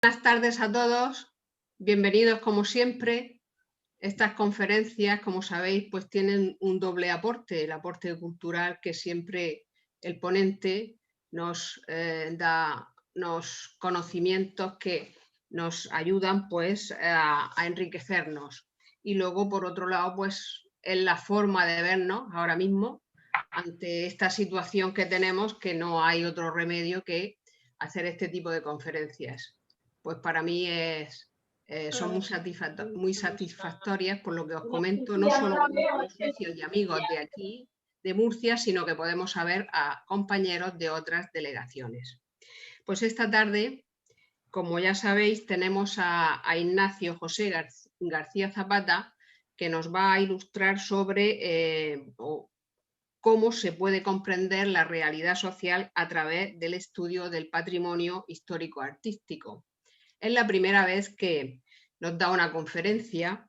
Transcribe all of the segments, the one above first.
Buenas tardes a todos, bienvenidos como siempre. Estas conferencias, como sabéis, pues tienen un doble aporte, el aporte cultural que siempre el ponente nos da unos conocimientos que nos ayudan pues a enriquecernos. Y luego, por otro lado, pues es la forma de vernos ahora mismo ante esta situación que tenemos, que no hay otro remedio que hacer este tipo de conferencias. Pues para mí son muy satisfactorias, por lo que os comento, no solo como socios y amigos de aquí, de Murcia, sino que podemos saber a compañeros de otras delegaciones. Pues esta tarde, como ya sabéis, tenemos a Ignacio José García Zapata, que nos va a ilustrar sobre cómo se puede comprender la realidad social a través del estudio del patrimonio histórico-artístico. Es la primera vez que nos da una conferencia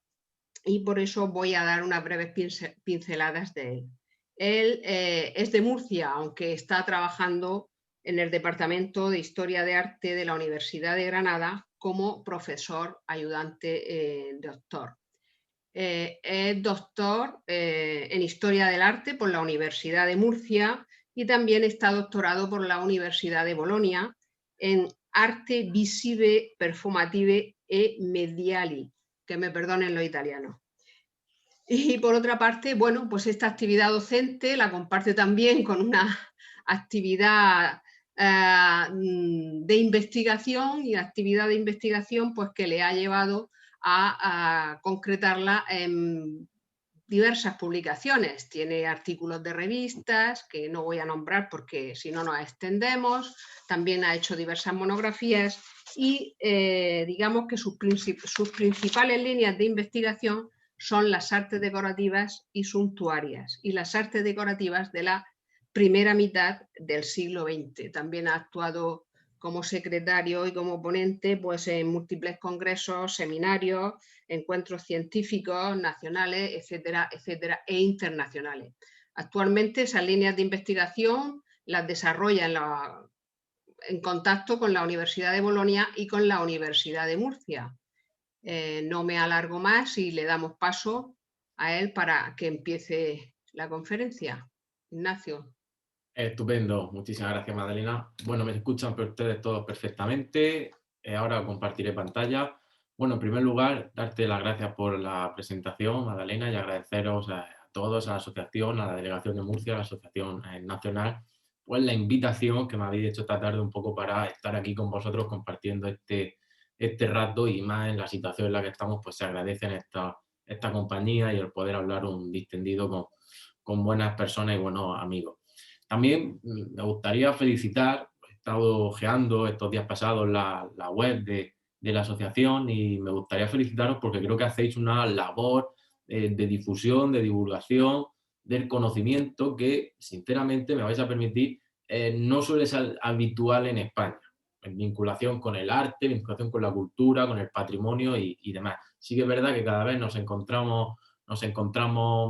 y por eso voy a dar unas breves pinceladas de él. Él es de Murcia, aunque está trabajando en el Departamento de Historia de Arte de la Universidad de Granada como profesor ayudante doctor. Es doctor en Historia del Arte por la Universidad de Murcia y también está doctorado por la Universidad de Bolonia en Arte Visive, Performative e Mediali, que me perdonen los italianos. Y por otra parte, bueno, pues esta actividad docente la comparte también con una actividad de investigación y actividad de investigación pues que le ha llevado a concretarla en diversas publicaciones. Tiene artículos de revistas que no voy a nombrar porque si no nos extendemos. También ha hecho diversas monografías y digamos que sus principales líneas de investigación son las artes decorativas y suntuarias y las artes decorativas de la primera mitad del siglo XX. También ha actuado como secretario y como ponente pues, en múltiples congresos, seminarios, encuentros científicos nacionales, etcétera, etcétera, e internacionales. Actualmente esas líneas de investigación las desarrolla en contacto con la Universidad de Bolonia y con la Universidad de Murcia. No me alargo más y le damos paso a él para que empiece la conferencia. Ignacio. Estupendo, muchísimas gracias, Madalena. Bueno, me escuchan ustedes todos perfectamente. Ahora compartiré pantalla. Bueno, en primer lugar, darte las gracias por la presentación, Madalena, y agradeceros a todos, a la asociación, a la Delegación de Murcia, a la Asociación Nacional, pues la invitación que me habéis hecho esta tarde un poco para estar aquí con vosotros compartiendo este rato, y más en la situación en la que estamos, pues se agradecen esta compañía y el poder hablar un distendido con buenas personas y buenos amigos. También me gustaría felicitar, he estado hojeando estos días pasados la web de la asociación, y me gustaría felicitaros porque creo que hacéis una labor de difusión, de divulgación, del conocimiento que, sinceramente, me vais a permitir, no suele ser habitual en España, en vinculación con el arte, vinculación con la cultura, con el patrimonio y demás. Sí que es verdad que cada vez nos encontramos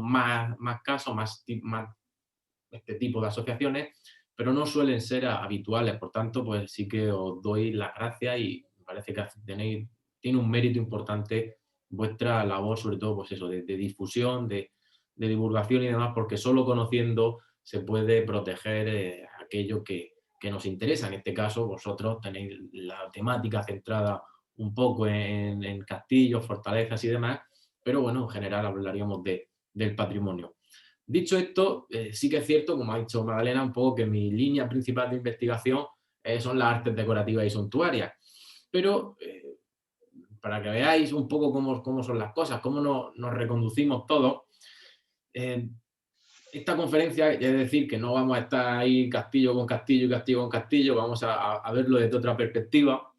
más casos, más este tipo de asociaciones, pero no suelen ser habituales. Por tanto, pues sí que os doy las gracias y me parece que tiene un mérito importante vuestra labor, sobre todo pues eso, de difusión, de divulgación y demás, porque solo conociendo se puede proteger aquello que nos interesa. En este caso, vosotros tenéis la temática centrada un poco en castillos, fortalezas y demás, pero bueno, en general hablaríamos del patrimonio. Dicho esto, sí que es cierto, como ha dicho Magdalena, un poco que mi línea principal de investigación son las artes decorativas y suntuarias. Pero para que veáis un poco cómo son las cosas, cómo nos reconducimos todos, eh, esta conferencia, es decir, que no vamos a estar ahí castillo con castillo y castillo con castillo, vamos a verlo desde otra perspectiva.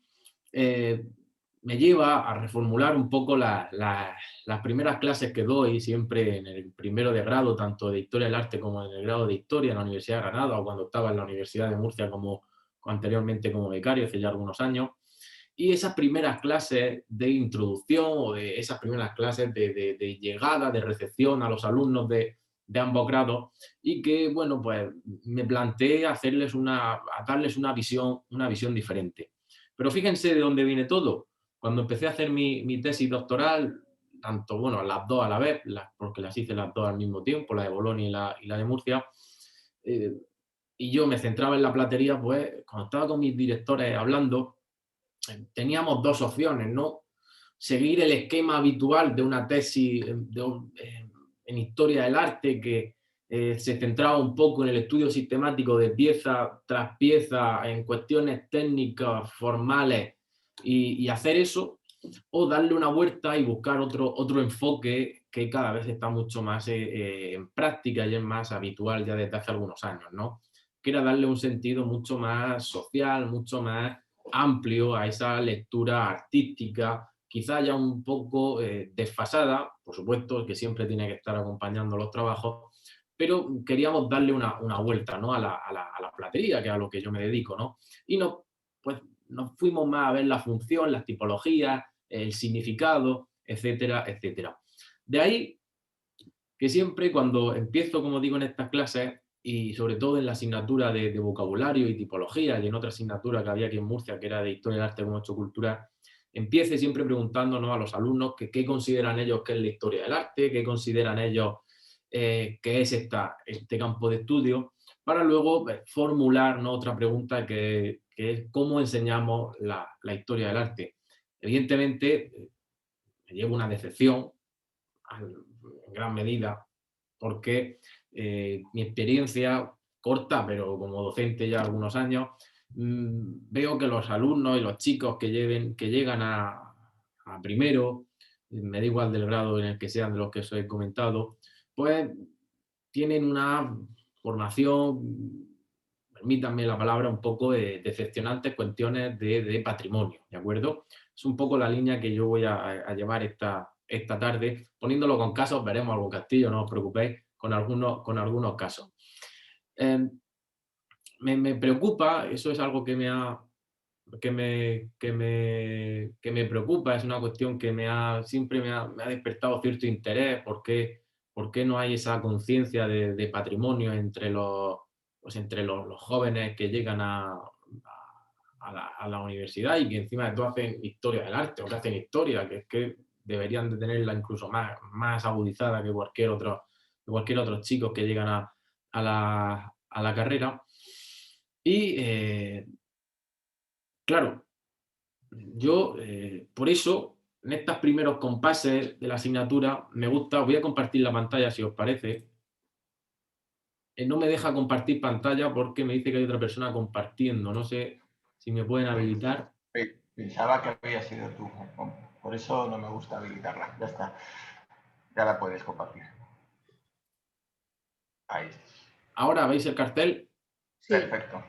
Me lleva a reformular un poco las primeras clases que doy siempre en el primero de grado, tanto de Historia del Arte como en el grado de Historia en la Universidad de Granada, o cuando estaba en la Universidad de Murcia anteriormente como becario, hace ya algunos años. Y esas primeras clases de introducción, o de esas primeras clases de llegada, de recepción a los alumnos de ambos grados, y que, bueno, pues me planteé a darles una visión diferente. Pero fíjense de dónde viene todo. Cuando empecé a hacer mi tesis doctoral, tanto, bueno, las dos a la vez, porque las hice las dos al mismo tiempo, la de Bolonia y la de Murcia, eh, y yo me centraba en la platería, pues cuando estaba con mis directores hablando, teníamos dos opciones, ¿no? Seguir el esquema habitual de una tesis en historia del arte que se centraba un poco en el estudio sistemático de pieza tras pieza en cuestiones técnicas, formales, y hacer eso, o darle una vuelta y buscar otro enfoque que cada vez está mucho más en práctica y es más habitual ya desde hace algunos años, ¿no? Que era darle un sentido mucho más social, mucho más amplio a esa lectura artística, quizá ya un poco desfasada, por supuesto, que siempre tiene que estar acompañando los trabajos, pero queríamos darle una vuelta, ¿no? a la platería, que es a lo que yo me dedico, ¿no? Y pues, nos fuimos más a ver la función, las tipologías, el significado, etcétera, etcétera. De ahí que siempre cuando empiezo, como digo, en estas clases, y sobre todo en la asignatura de vocabulario y tipología, y en otra asignatura que había aquí en Murcia, que era de Historia del Arte como hecho cultural, empiece siempre preguntándonos a los alumnos que qué consideran ellos que es la historia del arte, qué consideran ellos que es este campo de estudio, para luego formular, ¿no?, otra pregunta que es cómo enseñamos la historia del arte. Evidentemente, me llevo una decepción en gran medida, porque mi experiencia corta, pero como docente ya algunos años, veo que los alumnos y los chicos que llegan a primero, me da igual del grado en el que sean de los que os he comentado, pues tienen una formación, permítanme la palabra, un poco decepcionantes cuestiones de patrimonio, ¿de acuerdo? Es un poco la línea que yo voy a llevar esta tarde, poniéndolo con casos, veremos algún castillo, no os preocupéis, con algunos casos. Me preocupa, eso es algo que me preocupa, es una cuestión que siempre me ha despertado cierto interés, por qué no hay esa conciencia de patrimonio entre los jóvenes que llegan a la universidad y que encima de todo hacen historia del arte o que hacen historia, que es que deberían de tenerla incluso más agudizada que cualquier otro chicos que llegan a la carrera. Y claro, yo por eso en estos primeros compases de la asignatura me gusta, voy a compartir la pantalla si os parece. No me deja compartir pantalla porque me dice que hay otra persona compartiendo. No sé si me pueden habilitar. Pensaba que había sido tú. Por eso no me gusta habilitarla. Ya está. Ya la puedes compartir. Ahí. ¿Ahora veis el cartel? Sí. Perfecto.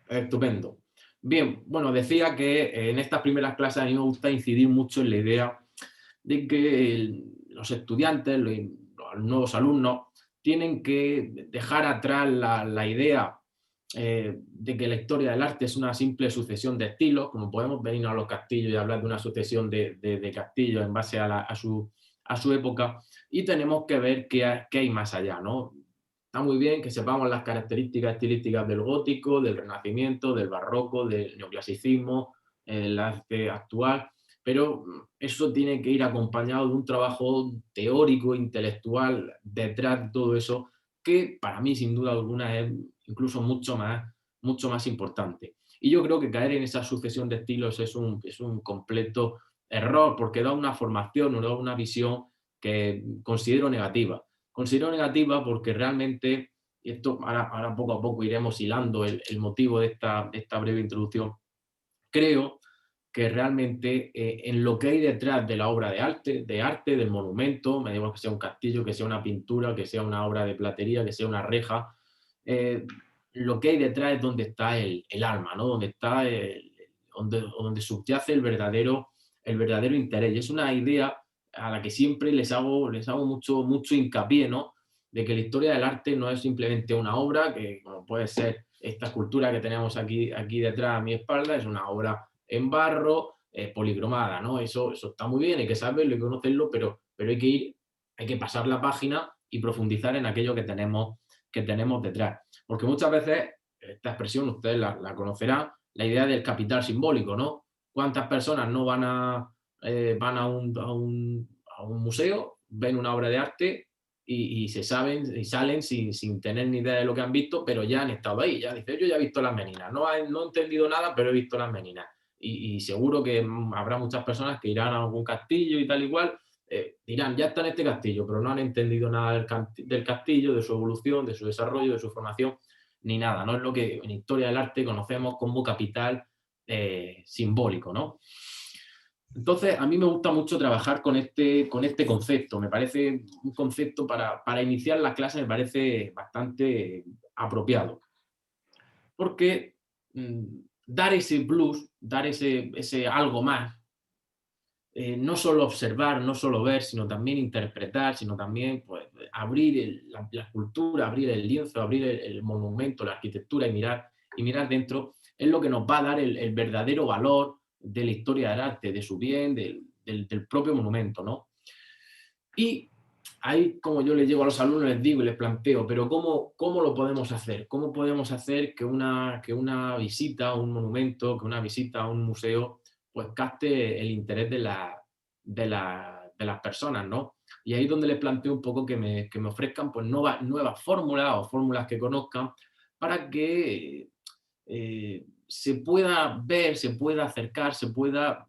Estupendo. Bien, bueno, decía que en estas primeras clases a mí me gusta incidir mucho en la idea de que los estudiantes, los nuevos alumnos, tienen que dejar atrás la idea de que la historia del arte es una simple sucesión de estilos, como podemos venir a los castillos y hablar de una sucesión de castillos en base a su época, y tenemos que ver qué hay más allá, ¿no? Está muy bien que sepamos las características estilísticas del gótico, del renacimiento, del barroco, del neoclasicismo, el arte actual, pero eso tiene que ir acompañado de un trabajo teórico, intelectual, detrás de todo eso, que para mí, sin duda alguna, es incluso mucho más importante. Y yo creo que caer en esa sucesión de estilos es un completo error, porque da una formación, da una visión que considero negativa. Considero negativa porque realmente, esto ahora poco a poco iremos hilando el motivo de esta breve introducción, creo que realmente en lo que hay detrás de la obra de arte, del monumento, me digo que sea un castillo, que sea una pintura, que sea una obra de platería, que sea una reja, lo que hay detrás es donde está el alma, ¿no? Donde está donde subyace el verdadero interés. Y es una idea a la que siempre les hago mucho hincapié, ¿no? De que la historia del arte no es simplemente una obra, que como puede ser esta escultura que tenemos aquí detrás a mi espalda, es una obra en barro, policromada, ¿no? Eso está muy bien, hay que saberlo, hay que conocerlo, pero hay que pasar la página y profundizar en aquello que tenemos detrás. Porque muchas veces, esta expresión ustedes la conocerán, la idea del capital simbólico, ¿no? ¿Cuántas personas no van van a un museo, ven una obra de arte y salen sin tener ni idea de lo que han visto, pero ya han estado ahí? Ya dice, yo ya he visto las Meninas, no he entendido nada, pero he visto las Meninas. Y seguro que habrá muchas personas que irán a algún castillo y tal igual, dirán, ya está en este castillo, pero no han entendido nada del castillo, de su evolución, de su desarrollo, de su formación, ni nada. No es lo que en historia del arte conocemos como capital simbólico, ¿no? Entonces, a mí me gusta mucho trabajar con este concepto. Me parece un concepto para iniciar la clase, me parece bastante apropiado. Porque dar ese plus, dar ese algo más, no solo observar, no solo ver, sino también interpretar, sino también pues, abrir la cultura, abrir el lienzo, abrir el monumento, la arquitectura y mirar dentro, es lo que nos va a dar el verdadero valor de la historia del arte, de su bien, del propio monumento, ¿no? Y ahí, como yo les llego a los alumnos, les digo y les planteo, pero ¿cómo lo podemos hacer? ¿Cómo podemos hacer que una visita a un monumento, que una visita a un museo, pues capte el interés de las personas, ¿no? Y ahí es donde les planteo un poco que me ofrezcan pues, nuevas fórmulas o fórmulas que conozcan para que se pueda ver, se pueda acercar, se pueda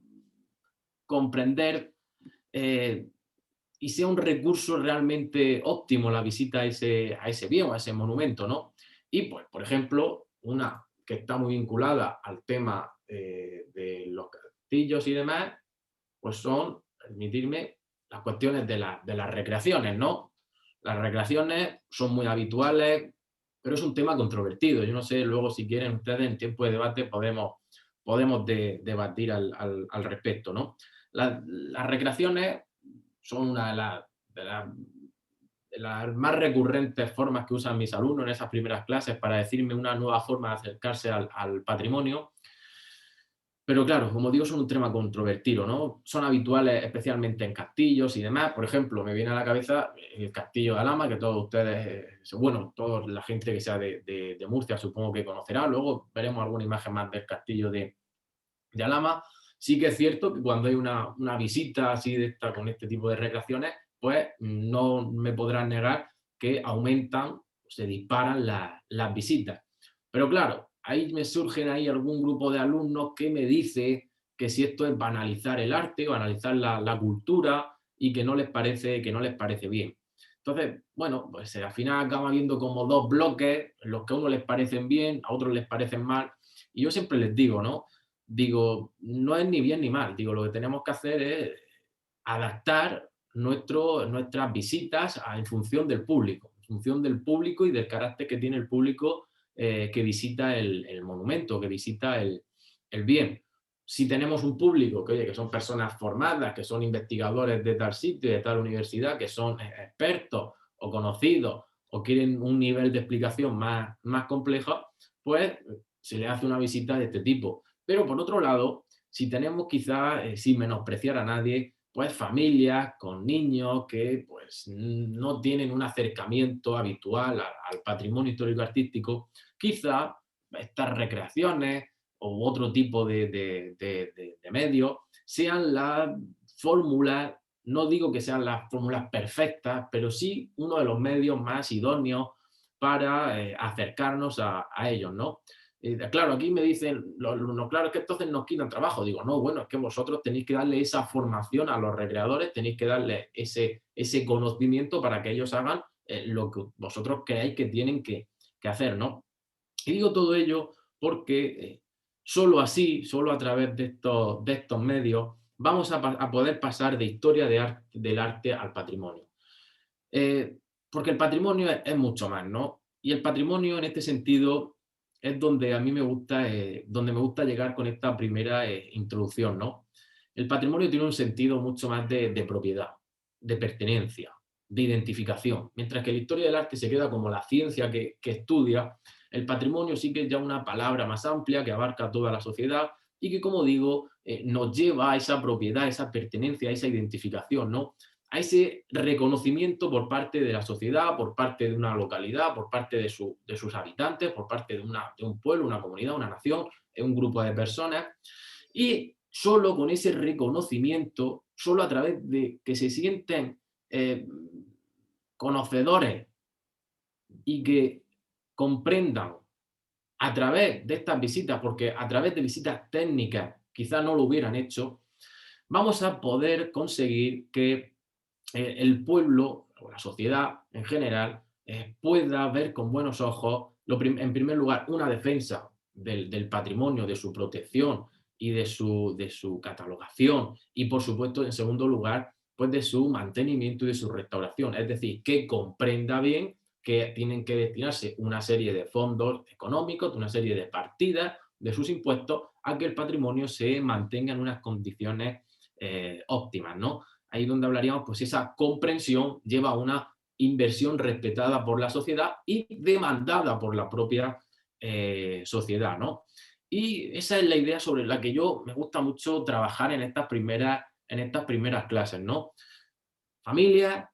comprender y sea un recurso realmente óptimo la visita a ese bien o a ese monumento, ¿no? Y, pues, por ejemplo, una que está muy vinculada al tema de los castillos y demás, pues son, permitirme, las cuestiones de las recreaciones, ¿no? Las recreaciones son muy habituales, pero es un tema controvertido. Yo no sé, luego si quieren ustedes en tiempo de debate podemos debatir al respecto, ¿no? Las recreaciones son una de las más recurrentes formas que usan mis alumnos en esas primeras clases para decirme una nueva forma de acercarse al patrimonio. Pero claro, como digo, son un tema controvertido, ¿no? Son habituales especialmente en castillos y demás. Por ejemplo, me viene a la cabeza el castillo de Alhama, que todos ustedes, bueno, toda la gente que sea de Murcia supongo que conocerá. Luego veremos alguna imagen más del castillo de Alhama. Sí que es cierto que cuando hay una visita así con este tipo de recreaciones, pues no me podrán negar que aumentan, se disparan las visitas. Pero claro, ahí me surgen algún grupo de alumnos que me dice que si esto es banalizar el arte, banalizar la cultura y que no les parece bien. Entonces, bueno, pues al final acaba habiendo como dos bloques, los que a unos les parecen bien, a otros les parecen mal. Y yo siempre les digo, ¿no? Digo, no es ni bien ni mal. Digo, lo que tenemos que hacer es adaptar nuestras visitas en función del público y del carácter que tiene el público que visita el monumento, que visita el bien. Si tenemos un público que son personas formadas, que son investigadores de tal sitio, de tal universidad, que son expertos o conocidos o quieren un nivel de explicación más complejo, pues se le hace una visita de este tipo. Pero por otro lado, si tenemos quizás, sin menospreciar a nadie, pues familias con niños que pues no tienen un acercamiento habitual al patrimonio histórico-artístico, quizá estas recreaciones u otro tipo de medios sean las fórmulas, no digo que sean las fórmulas perfectas, pero sí uno de los medios más idóneos para acercarnos a ellos, ¿no? Claro, aquí me dicen, claro, es que entonces nos quitan trabajo. Digo, no, bueno, es que vosotros tenéis que darle esa formación a los recreadores, tenéis que darle ese conocimiento para que ellos hagan lo que vosotros creáis que tienen que hacer, ¿no? Y digo todo ello porque solo así, solo a través de estos medios, vamos a poder pasar de historia del arte al patrimonio. Porque el patrimonio es mucho más, ¿no? Y el patrimonio en este sentido es donde a mí me gusta llegar con esta primera introducción, ¿no? El patrimonio tiene un sentido mucho más de propiedad, de pertenencia, de identificación. Mientras que la historia del arte se queda como la ciencia que estudia, el patrimonio sí que es ya una palabra más amplia que abarca toda la sociedad y que, como digo, nos lleva a esa propiedad, a esa pertenencia, a esa identificación, ¿no? A ese reconocimiento por parte de la sociedad, por parte de una localidad, por parte de sus habitantes, por parte de un pueblo, una comunidad, una nación, un grupo de personas. Y solo con ese reconocimiento, solo a través de que se sienten conocedores y que comprendan a través de estas visitas, porque a través de visitas técnicas quizás no lo hubieran hecho, vamos a poder conseguir que el pueblo o la sociedad en general pueda ver con buenos ojos, en primer lugar, una defensa del patrimonio, de su protección y de su catalogación, y por supuesto, en segundo lugar, pues de su mantenimiento y de su restauración. Es decir, que comprenda bien que tienen que destinarse una serie de fondos económicos, una serie de partidas de sus impuestos a que el patrimonio se mantenga en unas condiciones óptimas, ¿no? Ahí donde hablaríamos, pues esa comprensión lleva a una inversión respetada por la sociedad y demandada por la propia sociedad, ¿no? Y esa es la idea sobre la que yo me gusta mucho trabajar en estas primeras clases, ¿no? Familias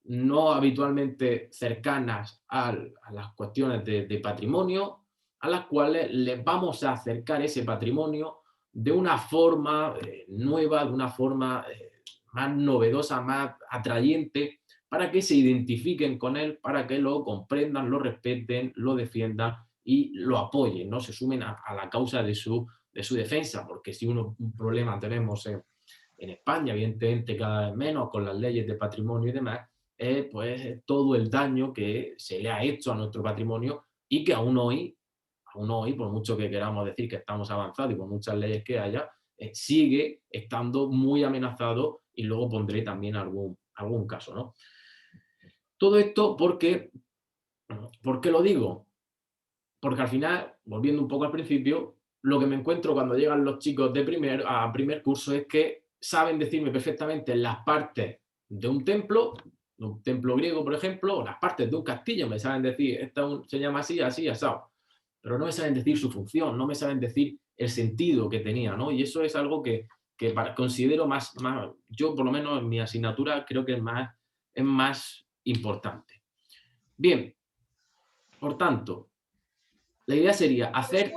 no habitualmente cercanas a las cuestiones de patrimonio, a las cuales les vamos a acercar ese patrimonio de una forma nueva, de una forma más novedosa, más atrayente, para que se identifiquen con él, para que lo comprendan, lo respeten, lo defiendan y lo apoyen, ¿no? Se sumen a la causa de su defensa, porque si un problema tenemos en España, evidentemente cada vez menos con las leyes de patrimonio y demás, pues todo el daño que se le ha hecho a nuestro patrimonio y que aún hoy, por mucho que queramos decir que estamos avanzados y por muchas leyes que haya, sigue estando muy amenazado, y luego pondré también algún caso, ¿no? Todo esto porque, ¿por qué lo digo? Porque al final, volviendo un poco al principio, lo que me encuentro cuando llegan los chicos a primer curso es que saben decirme perfectamente las partes de un templo griego, por ejemplo, o las partes de un castillo, me saben decir, se llama así, así, asado, pero no me saben decir su función, no me saben decir el sentido que tenía, ¿no? Y eso es algo que considero más, yo por lo menos en mi asignatura creo que es más importante. Bien, por tanto, la idea sería hacer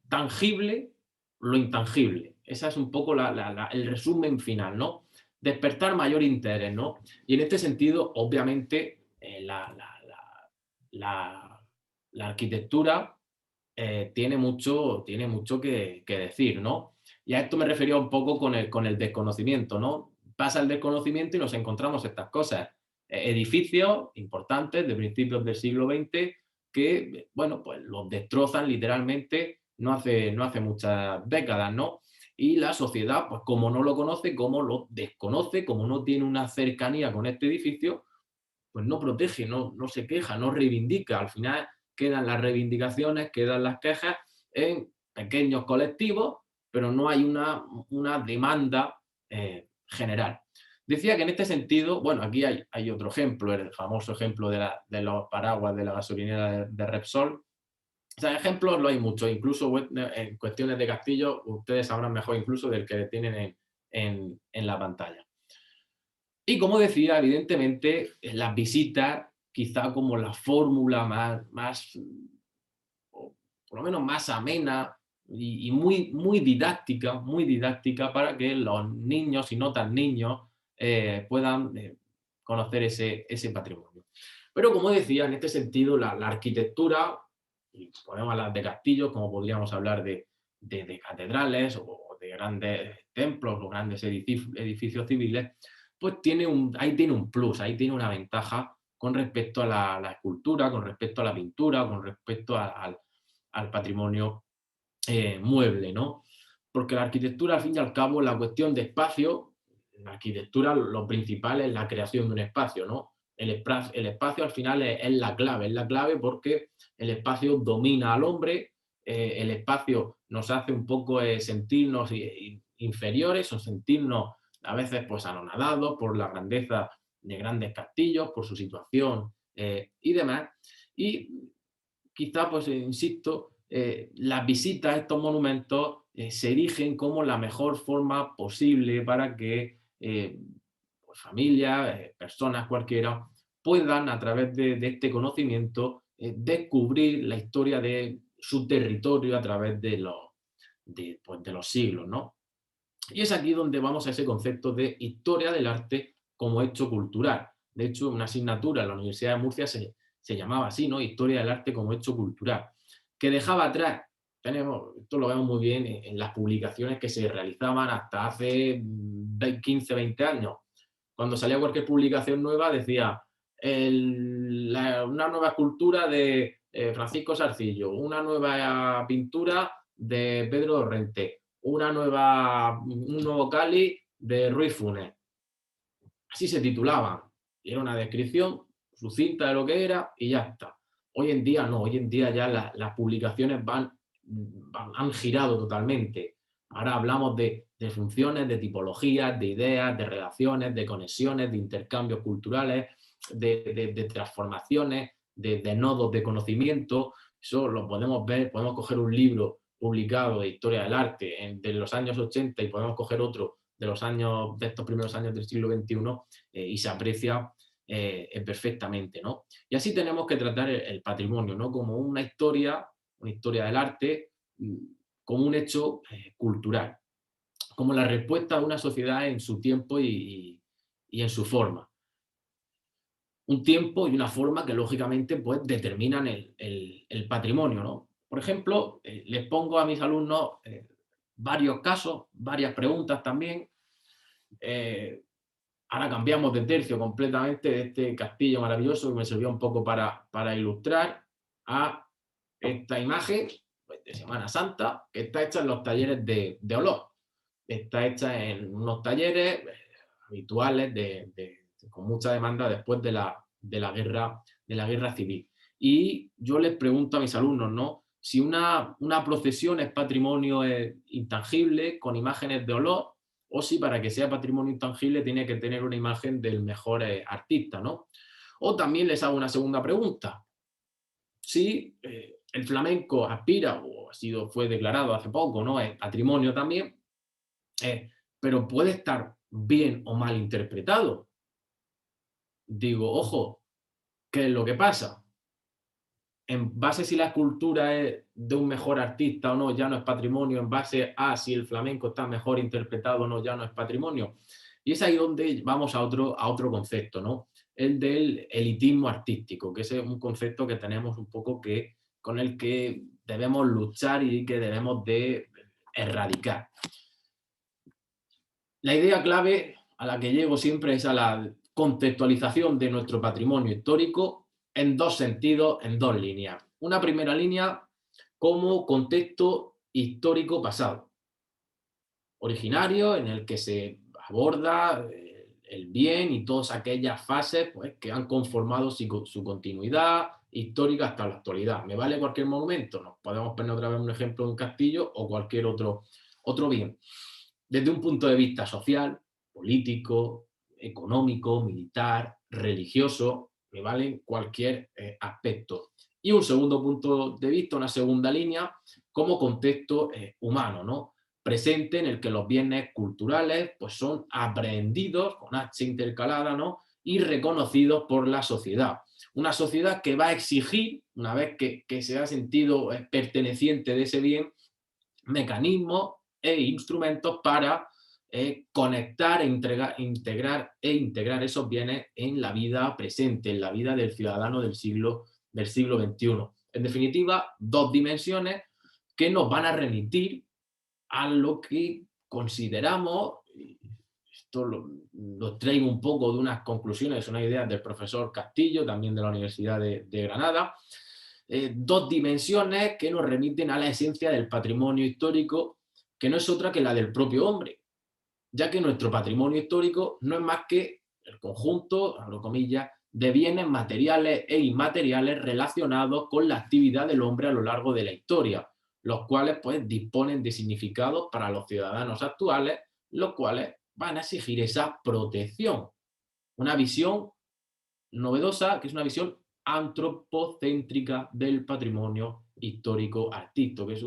tangible lo intangible. Ese es un poco el resumen final, ¿no? Despertar mayor interés, ¿no? Y en este sentido, obviamente, la arquitectura tiene mucho que decir, ¿no? Y a esto me refería un poco con el desconocimiento, ¿no? Pasa el desconocimiento y nos encontramos estas cosas. Edificios importantes de principios del siglo XX que, bueno, pues los destrozan literalmente no hace muchas décadas, ¿no? Y la sociedad, pues como no lo conoce, como lo desconoce, como no tiene una cercanía con este edificio, pues no protege, no se queja, no reivindica. Al final quedan las reivindicaciones, quedan las quejas en pequeños colectivos, pero no hay una demanda general. Decía que en este sentido, bueno, aquí hay otro ejemplo, el famoso ejemplo de los paraguas de la gasolinera de Repsol. O sea, ejemplos lo hay muchos, incluso en cuestiones de castillos, ustedes sabrán mejor incluso del que tienen en la pantalla. Y como decía, evidentemente, las visitas, quizá como la fórmula más, o por lo menos más amena y muy didáctica para que los niños y no tan niños puedan conocer ese patrimonio. Pero como decía, en este sentido, la arquitectura, y podemos hablar de castillos, como podríamos hablar de catedrales o de grandes templos o grandes edificios civiles, pues ahí tiene un plus, ahí tiene una ventaja con respecto a la escultura, con respecto a la pintura, con respecto al patrimonio mueble, ¿no? Porque la arquitectura, al fin y al cabo, la cuestión de espacio, la arquitectura lo principal es la creación de un espacio, ¿no? El espacio al final es la clave porque el espacio domina al hombre, el espacio nos hace un poco sentirnos inferiores o sentirnos a veces pues anonadados por la grandeza de grandes castillos, por su situación y demás. Y quizá, pues insisto, las visitas a estos monumentos se erigen como la mejor forma posible para que pues, familias, personas cualquiera, puedan a través de este conocimiento descubrir la historia de su territorio a través de los siglos, ¿no? Y es aquí donde vamos a ese concepto de historia del arte como hecho cultural. De hecho, una asignatura en la Universidad de Murcia se llamaba así, ¿no? Historia del arte como hecho cultural, que dejaba atrás, esto lo vemos muy bien en las publicaciones que se realizaban hasta hace 15, 20 años. Cuando salía cualquier publicación nueva decía una nueva escultura de Francisco Sarcillo, una nueva pintura de Pedro Dorrente, un nuevo cáliz de Ruiz Funes. Así se titulaban. Y era una descripción sucinta de lo que era y ya está. Hoy en día no, hoy en día ya las publicaciones han girado totalmente. Ahora hablamos de funciones, de tipologías, de ideas, de relaciones, de conexiones, de intercambios culturales, de transformaciones, de nodos de conocimiento. Eso lo podemos ver, podemos coger un libro publicado de historia del arte de los años 80 y podemos coger otro de estos primeros años del siglo XXI y se aprecia perfectamente, ¿no? Y así tenemos que tratar el patrimonio, ¿no? Como una historia del arte, como un hecho cultural, como la respuesta de una sociedad en su tiempo y en su forma. Un tiempo y una forma que lógicamente pues, determinan el patrimonio, ¿no? Por ejemplo, les pongo a mis alumnos varios casos, varias preguntas también. Ahora cambiamos de tercio completamente de este castillo maravilloso que me sirvió un poco para ilustrar a esta imagen pues, de Semana Santa que está hecha en los talleres de Olot. Está hecha en unos talleres habituales con mucha demanda después de la guerra civil. Y yo les pregunto a mis alumnos, ¿no? Si una procesión es patrimonio intangible con imágenes de Olot, o si para que sea patrimonio intangible tiene que tener una imagen del mejor artista, ¿no? O también les hago una segunda pregunta. Si el flamenco aspira, o fue declarado hace poco, ¿no? Es patrimonio también, pero puede estar bien o mal interpretado. Digo, ojo, ¿qué es lo que pasa? En base a si la escultura es de un mejor artista o no, ya no es patrimonio, en base a si el flamenco está mejor interpretado o no, ya no es patrimonio. Y es ahí donde vamos a otro concepto, ¿no? El del elitismo artístico, que es un concepto que tenemos un poco con el que debemos luchar y que debemos de erradicar. La idea clave a la que llego siempre es a la contextualización de nuestro patrimonio histórico en dos sentidos, en dos líneas. Una primera línea como contexto histórico pasado, originario en el que se aborda el bien y todas aquellas fases pues, que han conformado su continuidad histórica hasta la actualidad. ¿Me vale cualquier monumento? Nos podemos poner otra vez un ejemplo de un castillo o cualquier otro bien. Desde un punto de vista social, político, económico, militar, religioso, me valen cualquier aspecto. Y un segundo punto de vista, una segunda línea, como contexto humano, ¿no? Presente en el que los bienes culturales pues, son aprehendidos con H intercalada, ¿no? Y reconocidos por la sociedad. Una sociedad que va a exigir, una vez que se ha sentido perteneciente de ese bien, mecanismos e instrumentos para conectar, integrar esos bienes en la vida presente, en la vida del ciudadano del siglo XXI. En definitiva, dos dimensiones que nos van a remitir a lo que consideramos, esto lo traigo un poco de unas conclusiones, unas ideas del profesor Castillo, también de la Universidad de Granada, dos dimensiones que nos remiten a la esencia del patrimonio histórico, que no es otra que la del propio hombre, ya que nuestro patrimonio histórico no es más que el conjunto, abro comillas, de bienes materiales e inmateriales relacionados con la actividad del hombre a lo largo de la historia, los cuales pues disponen de significados para los ciudadanos actuales, los cuales van a exigir esa protección. Una visión novedosa, que es una visión antropocéntrica del patrimonio histórico artístico, que es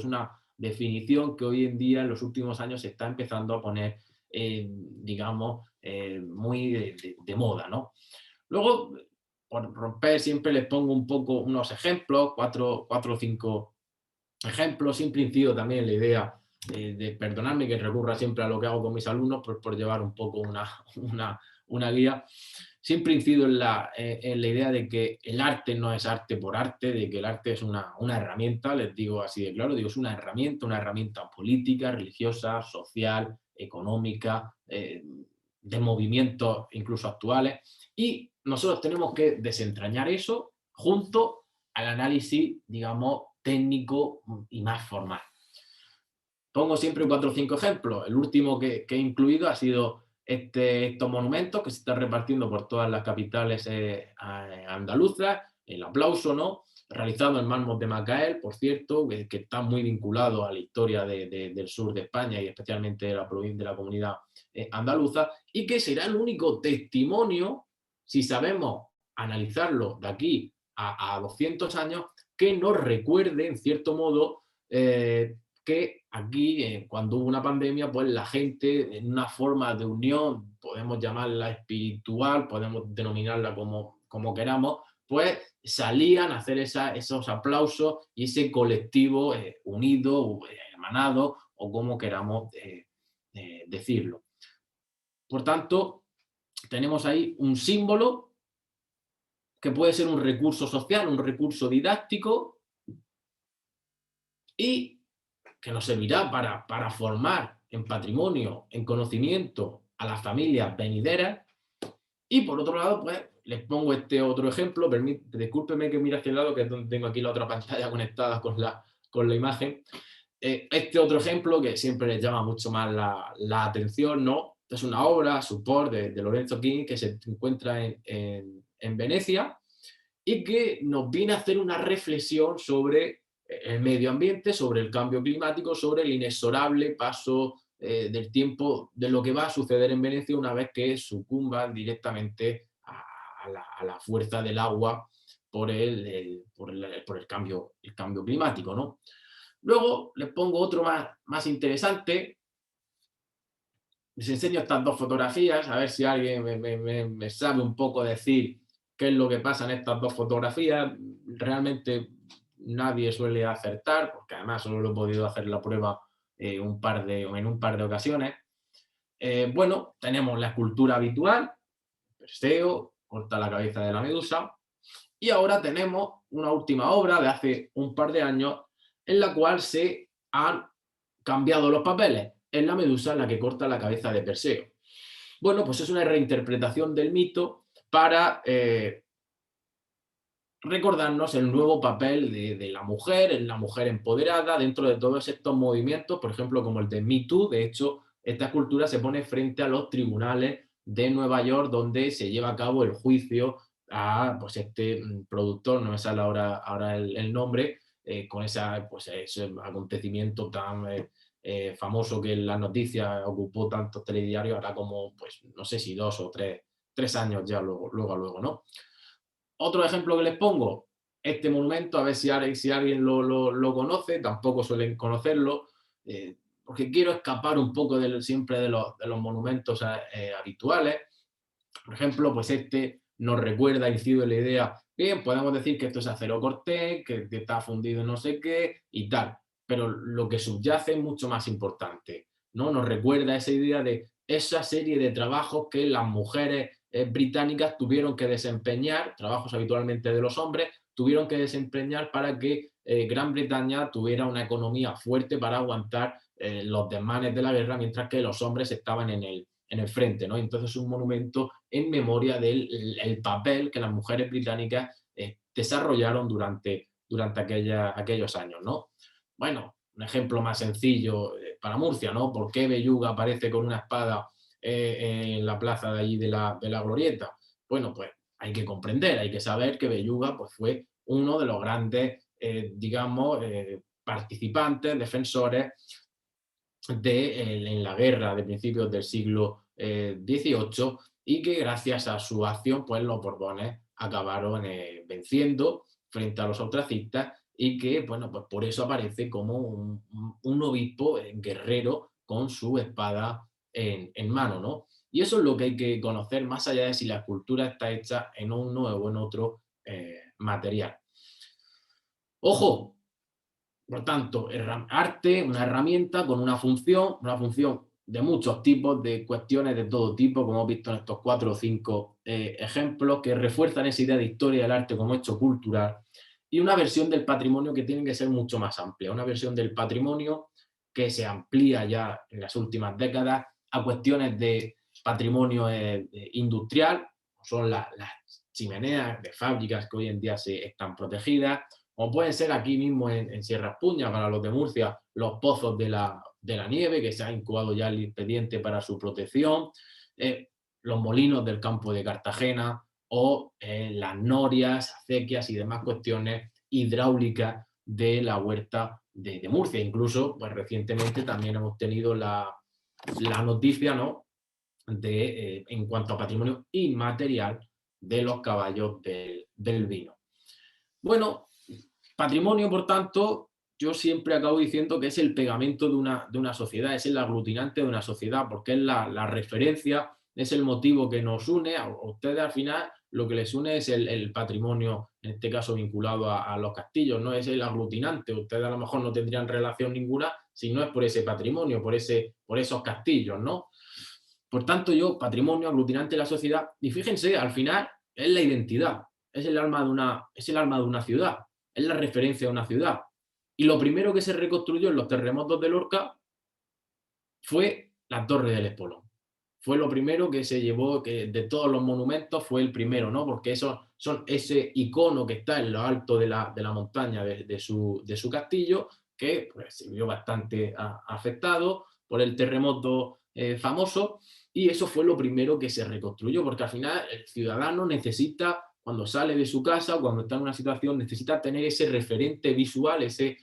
una definición que hoy en día, en los últimos años, se está empezando a poner, digamos, muy de moda, ¿no? Luego, por romper, siempre les pongo un poco unos ejemplos, cuatro o cinco ejemplos. Siempre incido también en la idea de perdonarme que recurra siempre a lo que hago con mis alumnos por llevar un poco una guía. Siempre incido en la idea de que el arte no es arte por arte, de que el arte es una herramienta, les digo así de claro, digo, es una herramienta política, religiosa, social, económica, de movimientos incluso actuales, y nosotros tenemos que desentrañar eso junto al análisis, digamos, técnico y más formal. Pongo siempre 4 o 5 ejemplos. El último que he incluido ha sido estos monumentos que se están repartiendo por todas las capitales andaluzas. El aplauso, ¿no? Realizado en mármol de Macael, por cierto, que está muy vinculado a la historia del sur de España y especialmente de la provincia, de la comunidad andaluza, y que será el único testimonio, si sabemos analizarlo de aquí a 200 años, que nos recuerde, en cierto modo, que aquí, cuando hubo una pandemia, pues la gente, en una forma de unión, podemos llamarla espiritual, podemos denominarla como queramos, pues salían a hacer esos aplausos y ese colectivo unido, hermanado, o como queramos decirlo. Por tanto, tenemos ahí un símbolo que puede ser un recurso social, un recurso didáctico, y que nos servirá para formar en patrimonio, en conocimiento a las familias venideras. Y por otro lado, pues les pongo este otro ejemplo. Discúlpeme que mire hacia el lado, que es donde tengo aquí la otra pantalla conectada con la imagen. Este otro ejemplo que siempre les llama mucho más la atención, ¿no? Es una obra, Support, de Lorenzo King, que se encuentra en Venecia y que nos viene a hacer una reflexión sobre el medio ambiente, sobre el cambio climático, sobre el inexorable paso del tiempo, de lo que va a suceder en Venecia una vez que sucumban directamente a la fuerza del agua por el cambio climático, ¿no? Luego les pongo otro más interesante. Les enseño estas 2 fotografías, a ver si alguien me sabe un poco decir qué es lo que pasa en estas 2 fotografías. Realmente nadie suele acertar, porque además solo lo he podido hacer la prueba en un par de ocasiones. Bueno, tenemos la escultura habitual, Perseo, corta la cabeza de la medusa, y ahora tenemos una última obra de hace un par de años en la cual se han cambiado los papeles. Es la medusa la que corta la cabeza de Perseo. Bueno, pues es una reinterpretación del mito para recordarnos el nuevo papel de la mujer, en la mujer empoderada, dentro de todos estos movimientos, por ejemplo, como el de Me Too. De hecho, esta escultura se pone frente a los tribunales de Nueva York, donde se lleva a cabo el juicio a pues, este productor, no me sale ahora el nombre, con ese acontecimiento tan famoso que en las noticias ocupó tantos telediarios, ahora como, pues, no sé si 2 o 3 años ya luego, ¿no? Otro ejemplo que les pongo, este monumento, a ver si alguien lo conoce, tampoco suelen conocerlo, porque quiero escapar un poco siempre de los monumentos habituales. Por ejemplo, pues este nos recuerda, incido en la idea, bien, podemos decir que esto es acero cortés, que está fundido en no sé qué y tal, pero lo que subyace es mucho más importante, ¿no? Nos recuerda esa idea de esa serie de trabajos que las mujeres británicas tuvieron que desempeñar, trabajos habitualmente de los hombres, tuvieron que desempeñar para que Gran Bretaña tuviera una economía fuerte para aguantar los desmanes de la guerra, mientras que los hombres estaban en el frente, ¿no? Entonces es un monumento en memoria del papel que las mujeres británicas desarrollaron durante aquellos años, ¿no? Bueno, un ejemplo más sencillo para Murcia, ¿no? ¿Por qué Belluga aparece con una espada en la plaza de allí de la Glorieta? Bueno, pues hay que comprender, hay que saber que Belluga pues, fue uno de los grandes, participantes, defensores en la guerra de principios del siglo XVIII, y que gracias a su acción pues los Borbones acabaron venciendo frente a los austracistas, y que bueno, pues por eso aparece como un obispo guerrero con su espada en mano, ¿no? Y eso es lo que hay que conocer, más allá de si la escultura está hecha en uno o en otro material. Ojo, por tanto, arte, una herramienta con una función de muchos tipos, de cuestiones de todo tipo, como hemos visto en estos 4 o 5 ejemplos, que refuerzan esa idea de historia del arte como hecho cultural, y una versión del patrimonio que tiene que ser mucho más amplia, una versión del patrimonio que se amplía ya en las últimas décadas a cuestiones de patrimonio industrial, son las chimeneas de fábricas que hoy en día están protegidas, o pueden ser aquí mismo en Sierra Espuña, para los de Murcia, los pozos de la nieve, que se ha incubado ya el expediente para su protección, los molinos del campo de Cartagena, o las norias, acequias y demás cuestiones hidráulicas de la huerta de Murcia. Incluso, pues recientemente también hemos tenido la noticia, ¿no?, en cuanto a patrimonio inmaterial de los caballos del vino. Bueno, patrimonio, por tanto, yo siempre acabo diciendo que es el pegamento de una sociedad, es el aglutinante de una sociedad, porque es la referencia, es el motivo que nos une. A ustedes al final lo que les une es el patrimonio, en este caso vinculado a los castillos, no es el aglutinante. Ustedes a lo mejor no tendrían relación ninguna si no es por ese patrimonio, por esos castillos, ¿no? Por tanto, patrimonio, aglutinante de la sociedad, y fíjense, al final es la identidad, es el alma de una ciudad, es la referencia de una ciudad. Y lo primero que se reconstruyó en los terremotos de Lorca fue la Torre del Espolón. Fue lo primero que se llevó, que de todos los monumentos fue el primero, ¿no? Porque son ese icono que está en lo alto de la montaña de su castillo, que pues, se vio bastante afectado por el terremoto famoso, y eso fue lo primero que se reconstruyó, porque al final el ciudadano necesita, cuando sale de su casa o cuando está en una situación, necesita tener ese referente visual, ese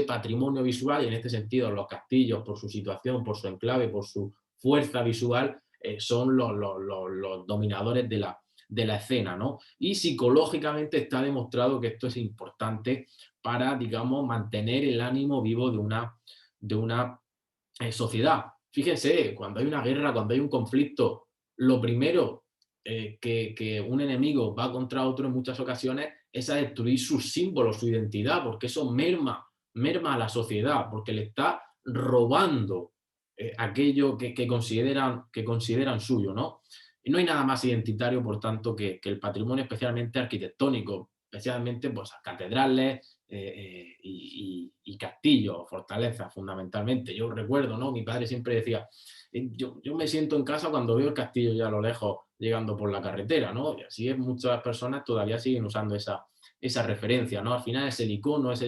patrimonio visual, y en este sentido los castillos, por su situación, por su enclave, por su fuerza visual, son los dominadores de la escena, ¿no? Y psicológicamente está demostrado que esto es importante para, digamos, mantener el ánimo vivo de una sociedad. Fíjense, cuando hay una guerra, cuando hay un conflicto, lo primero que un enemigo va contra otro en muchas ocasiones es a destruir sus símbolos, su identidad, porque eso merma a la sociedad, porque le está robando aquello que consideran suyo, ¿no? Y no hay nada más identitario, por tanto, que el patrimonio, especialmente arquitectónico, especialmente pues, catedrales y castillos, fortalezas, fundamentalmente. Yo recuerdo, ¿no? Mi padre siempre decía, yo me siento en casa cuando veo el castillo ya a lo lejos llegando por la carretera, ¿no? Y así es, muchas personas todavía siguen usando esa referencia, ¿no? Al final es el icono, es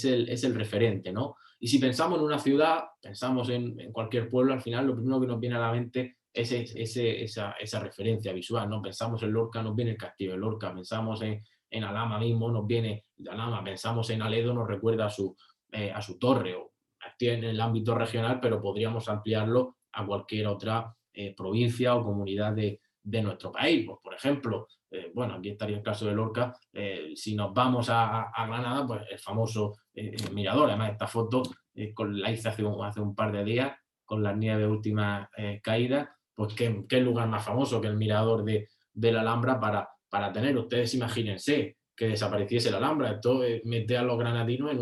el referente, ¿no? Y si pensamos en una ciudad, pensamos en cualquier pueblo, al final lo primero que nos viene a la mente es esa referencia visual, ¿no? Pensamos en Lorca, nos viene el castillo de Lorca, pensamos en Alhama mismo, nos viene de Alhama, pensamos en Aledo, nos recuerda a su torre, o en el ámbito regional, pero podríamos ampliarlo a cualquier otra provincia o comunidad de nuestro país. Pues, por ejemplo, bueno, aquí estaría el caso de Lorca, si nos vamos a Granada, pues el famoso mirador. Además, esta foto la hice hace un par de días, con las nieves últimas caídas, pues ¿qué lugar más famoso que el mirador de la Alhambra para tener? Ustedes imagínense que desapareciese la Alhambra, esto mete a los granadinos en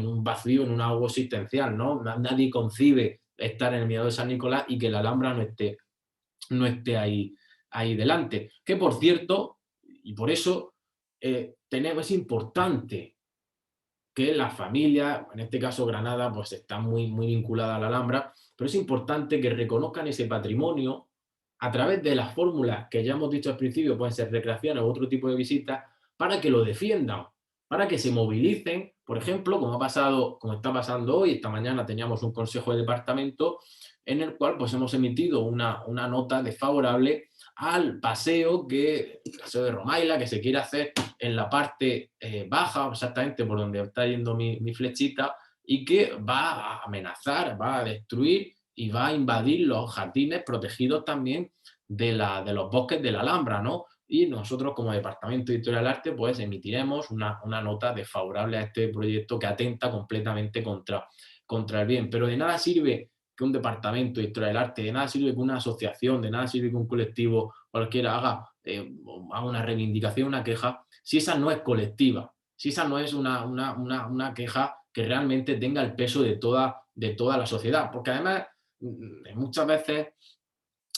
un vacío, en un algo existencial, ¿no? Nadie concibe estar en el mirador de San Nicolás y que la Alhambra no esté ahí delante. Que por cierto, y por eso es importante que la familia, en este caso Granada, pues está muy, muy vinculada a la Alhambra, pero es importante que reconozcan ese patrimonio a través de las fórmulas que ya hemos dicho al principio, pueden ser recreaciones u otro tipo de visitas, para que lo defiendan, para que se movilicen, por ejemplo, como está pasando hoy. Esta mañana teníamos un consejo de departamento en el cual pues hemos emitido una nota desfavorable al paseo de Romaila, que se quiere hacer en la parte baja, exactamente por donde está yendo mi flechita, y que va a amenazar, va a destruir y va a invadir los jardines protegidos también de los bosques de la Alhambra, ¿no? Y nosotros, como Departamento de Historia del Arte, pues emitiremos una nota desfavorable a este proyecto que atenta completamente contra el bien. Pero de nada sirve que un departamento de historia del arte, de nada sirve que una asociación, de nada sirve que un colectivo cualquiera haga una reivindicación, una queja, si esa no es colectiva, si esa no es una queja que realmente tenga el peso de toda la sociedad. Porque además, muchas veces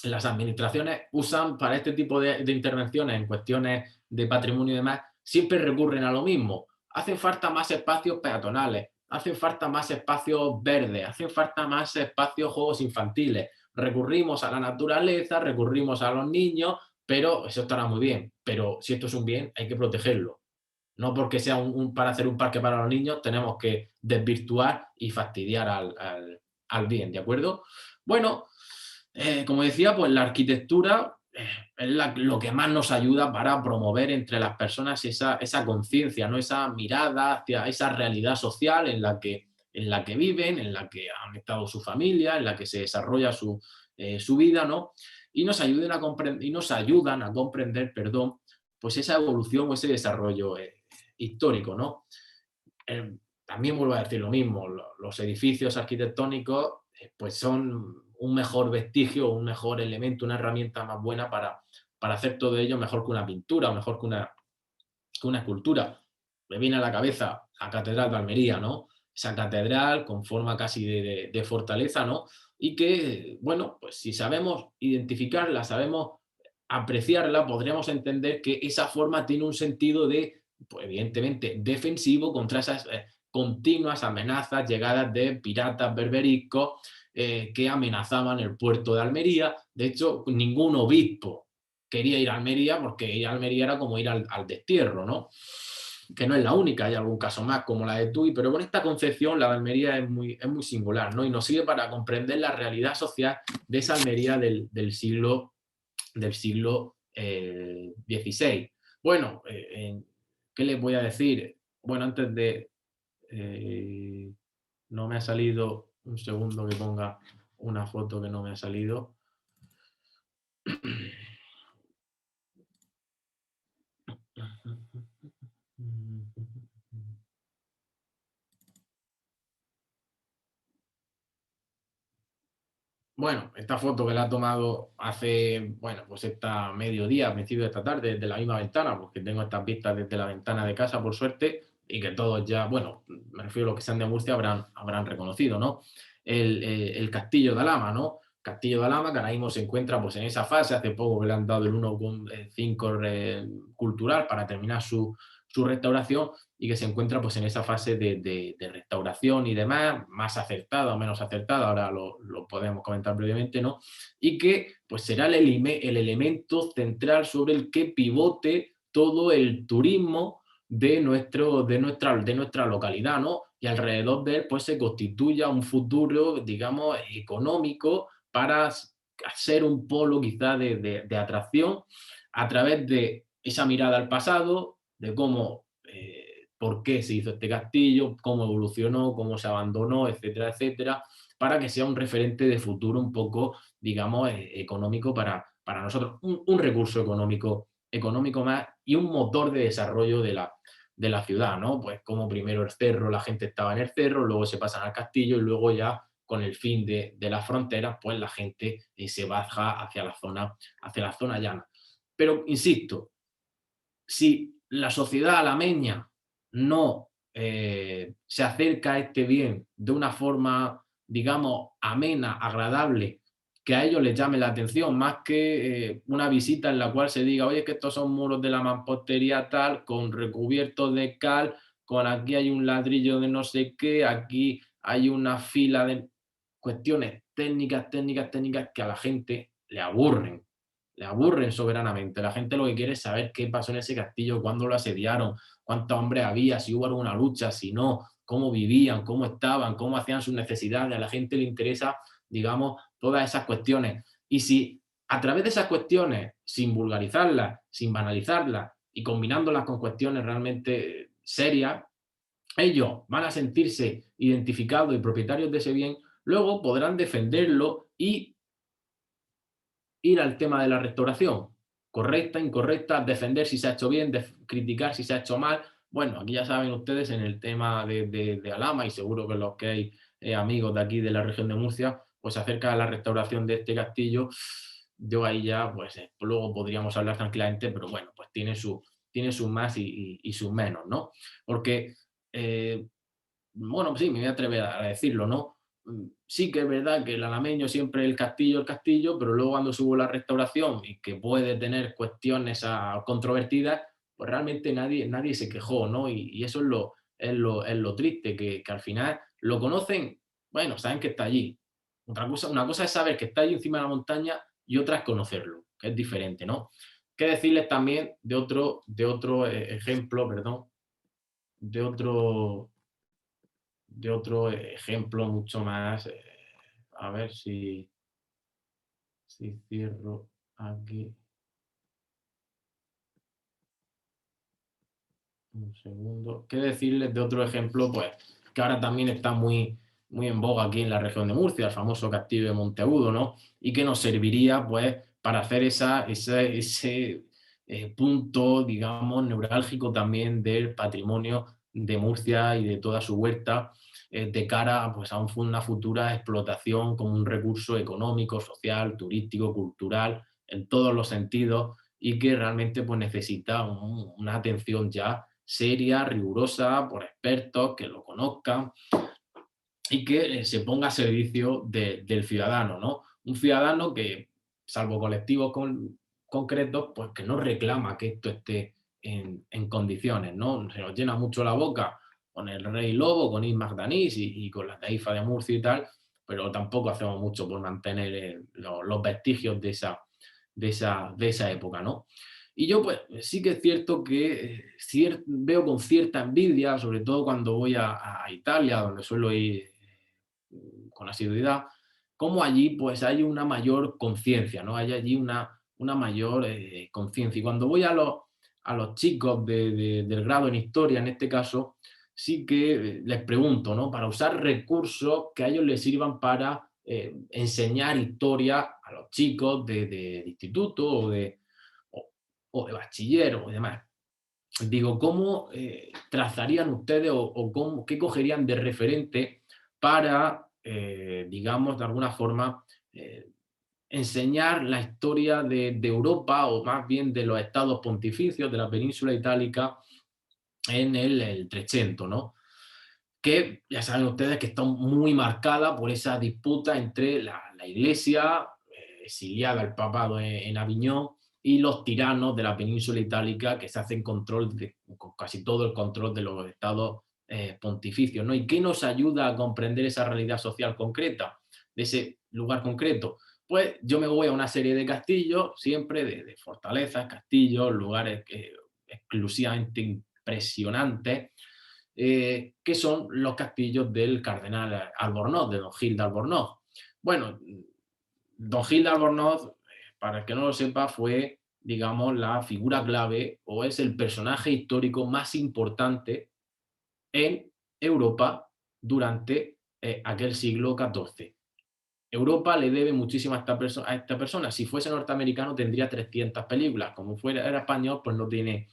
las administraciones usan para este tipo de intervenciones en cuestiones de patrimonio y demás, siempre recurren a lo mismo. Hacen falta más espacios peatonales, hacen falta más espacios verdes, hacen falta más espacios juegos infantiles. Recurrimos a la naturaleza, recurrimos a los niños, pero eso estará muy bien. Pero si esto es un bien, hay que protegerlo. No porque sea para hacer un parque para los niños, tenemos que desvirtuar y fastidiar al bien, ¿de acuerdo? Bueno, como decía, pues la arquitectura es lo que más nos ayuda para promover entre las personas esa conciencia, ¿no? Esa mirada hacia esa realidad social en la que viven, en la que han estado su familia, en la que se desarrolla su vida, ¿no? Y nos ayudan a comprender, perdón, pues esa evolución o ese desarrollo histórico, ¿no? También vuelvo a decir lo mismo, los edificios arquitectónicos pues son un mejor vestigio, un mejor elemento, una herramienta más buena para hacer todo ello mejor que una pintura, mejor que una escultura. Me viene a la cabeza la Catedral de Almería, ¿no? Esa catedral con forma casi de fortaleza, ¿no? Y que, bueno, pues si sabemos identificarla, sabemos apreciarla, podríamos entender que esa forma tiene un sentido de, pues, evidentemente, defensivo contra esas continuas amenazas, llegadas de piratas berberiscos que amenazaban el puerto de Almería. De hecho, ningún obispo quería ir a Almería porque ir a Almería era como ir al destierro, ¿no? Que no es la única, hay algún caso más como la de Tui, pero con esta concepción la de Almería es muy singular, ¿no? Y nos sirve para comprender la realidad social de esa Almería del siglo XVI. Bueno, ¿qué les voy a decir? Bueno, antes de... no me ha salido, un segundo que ponga una foto que no me ha salido. Bueno, esta foto que la ha tomado hace, bueno, pues esta mediodía, a principio de esta tarde, desde la misma ventana, porque tengo estas vistas desde la ventana de casa, por suerte, y que todos ya, bueno, me refiero a los que sean de Murcia, habrán reconocido, ¿no? El Castillo de Alhama, ¿no? Castillo de Alhama, que ahora mismo se encuentra pues en esa fase, hace poco que le han dado el 1,5 cultural para terminar su restauración, y que se encuentra pues en esa fase de restauración y demás, más acertada o menos acertada, ahora lo podemos comentar brevemente, ¿no? Y que pues será el elemento central sobre el que pivote todo el turismo de nuestra localidad, ¿no? Y alrededor de él pues se constituya un futuro, digamos, económico para ser un polo quizá de atracción a través de esa mirada al pasado, de cómo, por qué se hizo este castillo, cómo evolucionó, cómo se abandonó, etcétera, etcétera, para que sea un referente de futuro un poco, digamos, económico para nosotros, un recurso económico más y un motor de desarrollo de la ciudad, ¿no? Pues como primero el cerro, la gente estaba en el cerro, luego se pasan al castillo y luego ya con el fin de las fronteras, pues la gente se baja hacia la zona llana. Pero, insisto, si la sociedad alameña no se acerca a este bien de una forma, digamos, amena, agradable, que a ellos les llame la atención, más que una visita en la cual se diga, oye, es que estos son muros de la mampostería tal, con recubiertos de cal, con aquí hay un ladrillo de no sé qué, aquí hay una fila de cuestiones técnicas que a la gente le aburren soberanamente. La gente lo que quiere es saber qué pasó en ese castillo, cuándo lo asediaron, cuántos hombres había, si hubo alguna lucha, si no, cómo vivían, cómo estaban, cómo hacían sus necesidades. A la gente le interesa, digamos, todas esas cuestiones. Y si a través de esas cuestiones, sin vulgarizarlas, sin banalizarlas y combinándolas con cuestiones realmente serias, ellos van a sentirse identificados y propietarios de ese bien, luego podrán defenderlo y ir al tema de la restauración. Correcta, incorrecta, defender si se ha hecho bien, criticar si se ha hecho mal. Bueno, aquí ya saben ustedes en el tema de Alhama, y seguro que los que hay amigos de aquí de la región de Murcia, pues se acerca a la restauración de este castillo, yo ahí ya, pues luego podríamos hablar tranquilamente, pero bueno, pues tiene sus más y sus menos, ¿no? Porque, bueno, sí, me voy a atrever a decirlo, ¿no? Sí que es verdad que el alameño siempre el castillo, pero luego cuando subo la restauración y que puede tener cuestiones controvertidas, pues realmente nadie se quejó, ¿no? Y eso es lo triste, que al final lo conocen, bueno, saben que está allí. Una cosa es saber que está allí encima de la montaña y otra es conocerlo, que es diferente, ¿no? Qué decirles también de otro ejemplo, perdón, de otro, de otro ejemplo mucho más, a ver si cierro aquí un segundo. ¿Qué decirles de otro ejemplo? Pues que ahora también está muy en boga aquí en la región de Murcia, el famoso castillo de Monteagudo, ¿no? Y que nos serviría pues para hacer ese punto, digamos, neurálgico también del patrimonio de Murcia y de toda su huerta, de cara pues, a una futura explotación como un recurso económico, social, turístico, cultural, en todos los sentidos, y que realmente pues, necesita una atención ya seria, rigurosa, por expertos que lo conozcan y que se ponga a servicio del ciudadano, ¿no? Un ciudadano que, salvo colectivos concretos, pues que no reclama que esto esté en condiciones, ¿no? Se nos llena mucho la boca con el Rey Lobo, con Ismael Danís y con la taifa de Murcia y tal, pero tampoco hacemos mucho por mantener los vestigios de esa época, ¿no? Y yo, pues, sí que es cierto que veo con cierta envidia, sobre todo cuando voy a Italia, donde suelo ir con asiduidad, cómo allí, pues, hay una mayor conciencia, ¿no? Hay allí una mayor conciencia. Y cuando voy a los chicos del grado en historia, en este caso, sí que les pregunto, ¿no? Para usar recursos que a ellos les sirvan para enseñar historia a los chicos de instituto o de bachiller o demás. Digo, ¿cómo trazarían ustedes qué cogerían de referente para, digamos, de alguna forma, eh, enseñar la historia de Europa o más bien de los estados pontificios de la península itálica en el Trecento, ¿no? Que ya saben ustedes que está muy marcada por esa disputa entre la Iglesia, exiliada al papado en Aviñón, y los tiranos de la península itálica que se hacen con casi todo el control de los estados pontificios, ¿no? ¿Y qué nos ayuda a comprender esa realidad social concreta, de ese lugar concreto? Pues yo me voy a una serie de castillos, siempre de fortalezas, castillos, lugares exclusivamente impresionantes, que son los castillos del cardenal Albornoz, de Don Gil de Albornoz. Bueno, Don Gil de Albornoz, para el que no lo sepa, fue, digamos, la figura clave o es el personaje histórico más importante en Europa durante aquel siglo XIV. Europa le debe muchísimo a esta persona. Si fuese norteamericano tendría 300 películas. Como era español, pues no tiene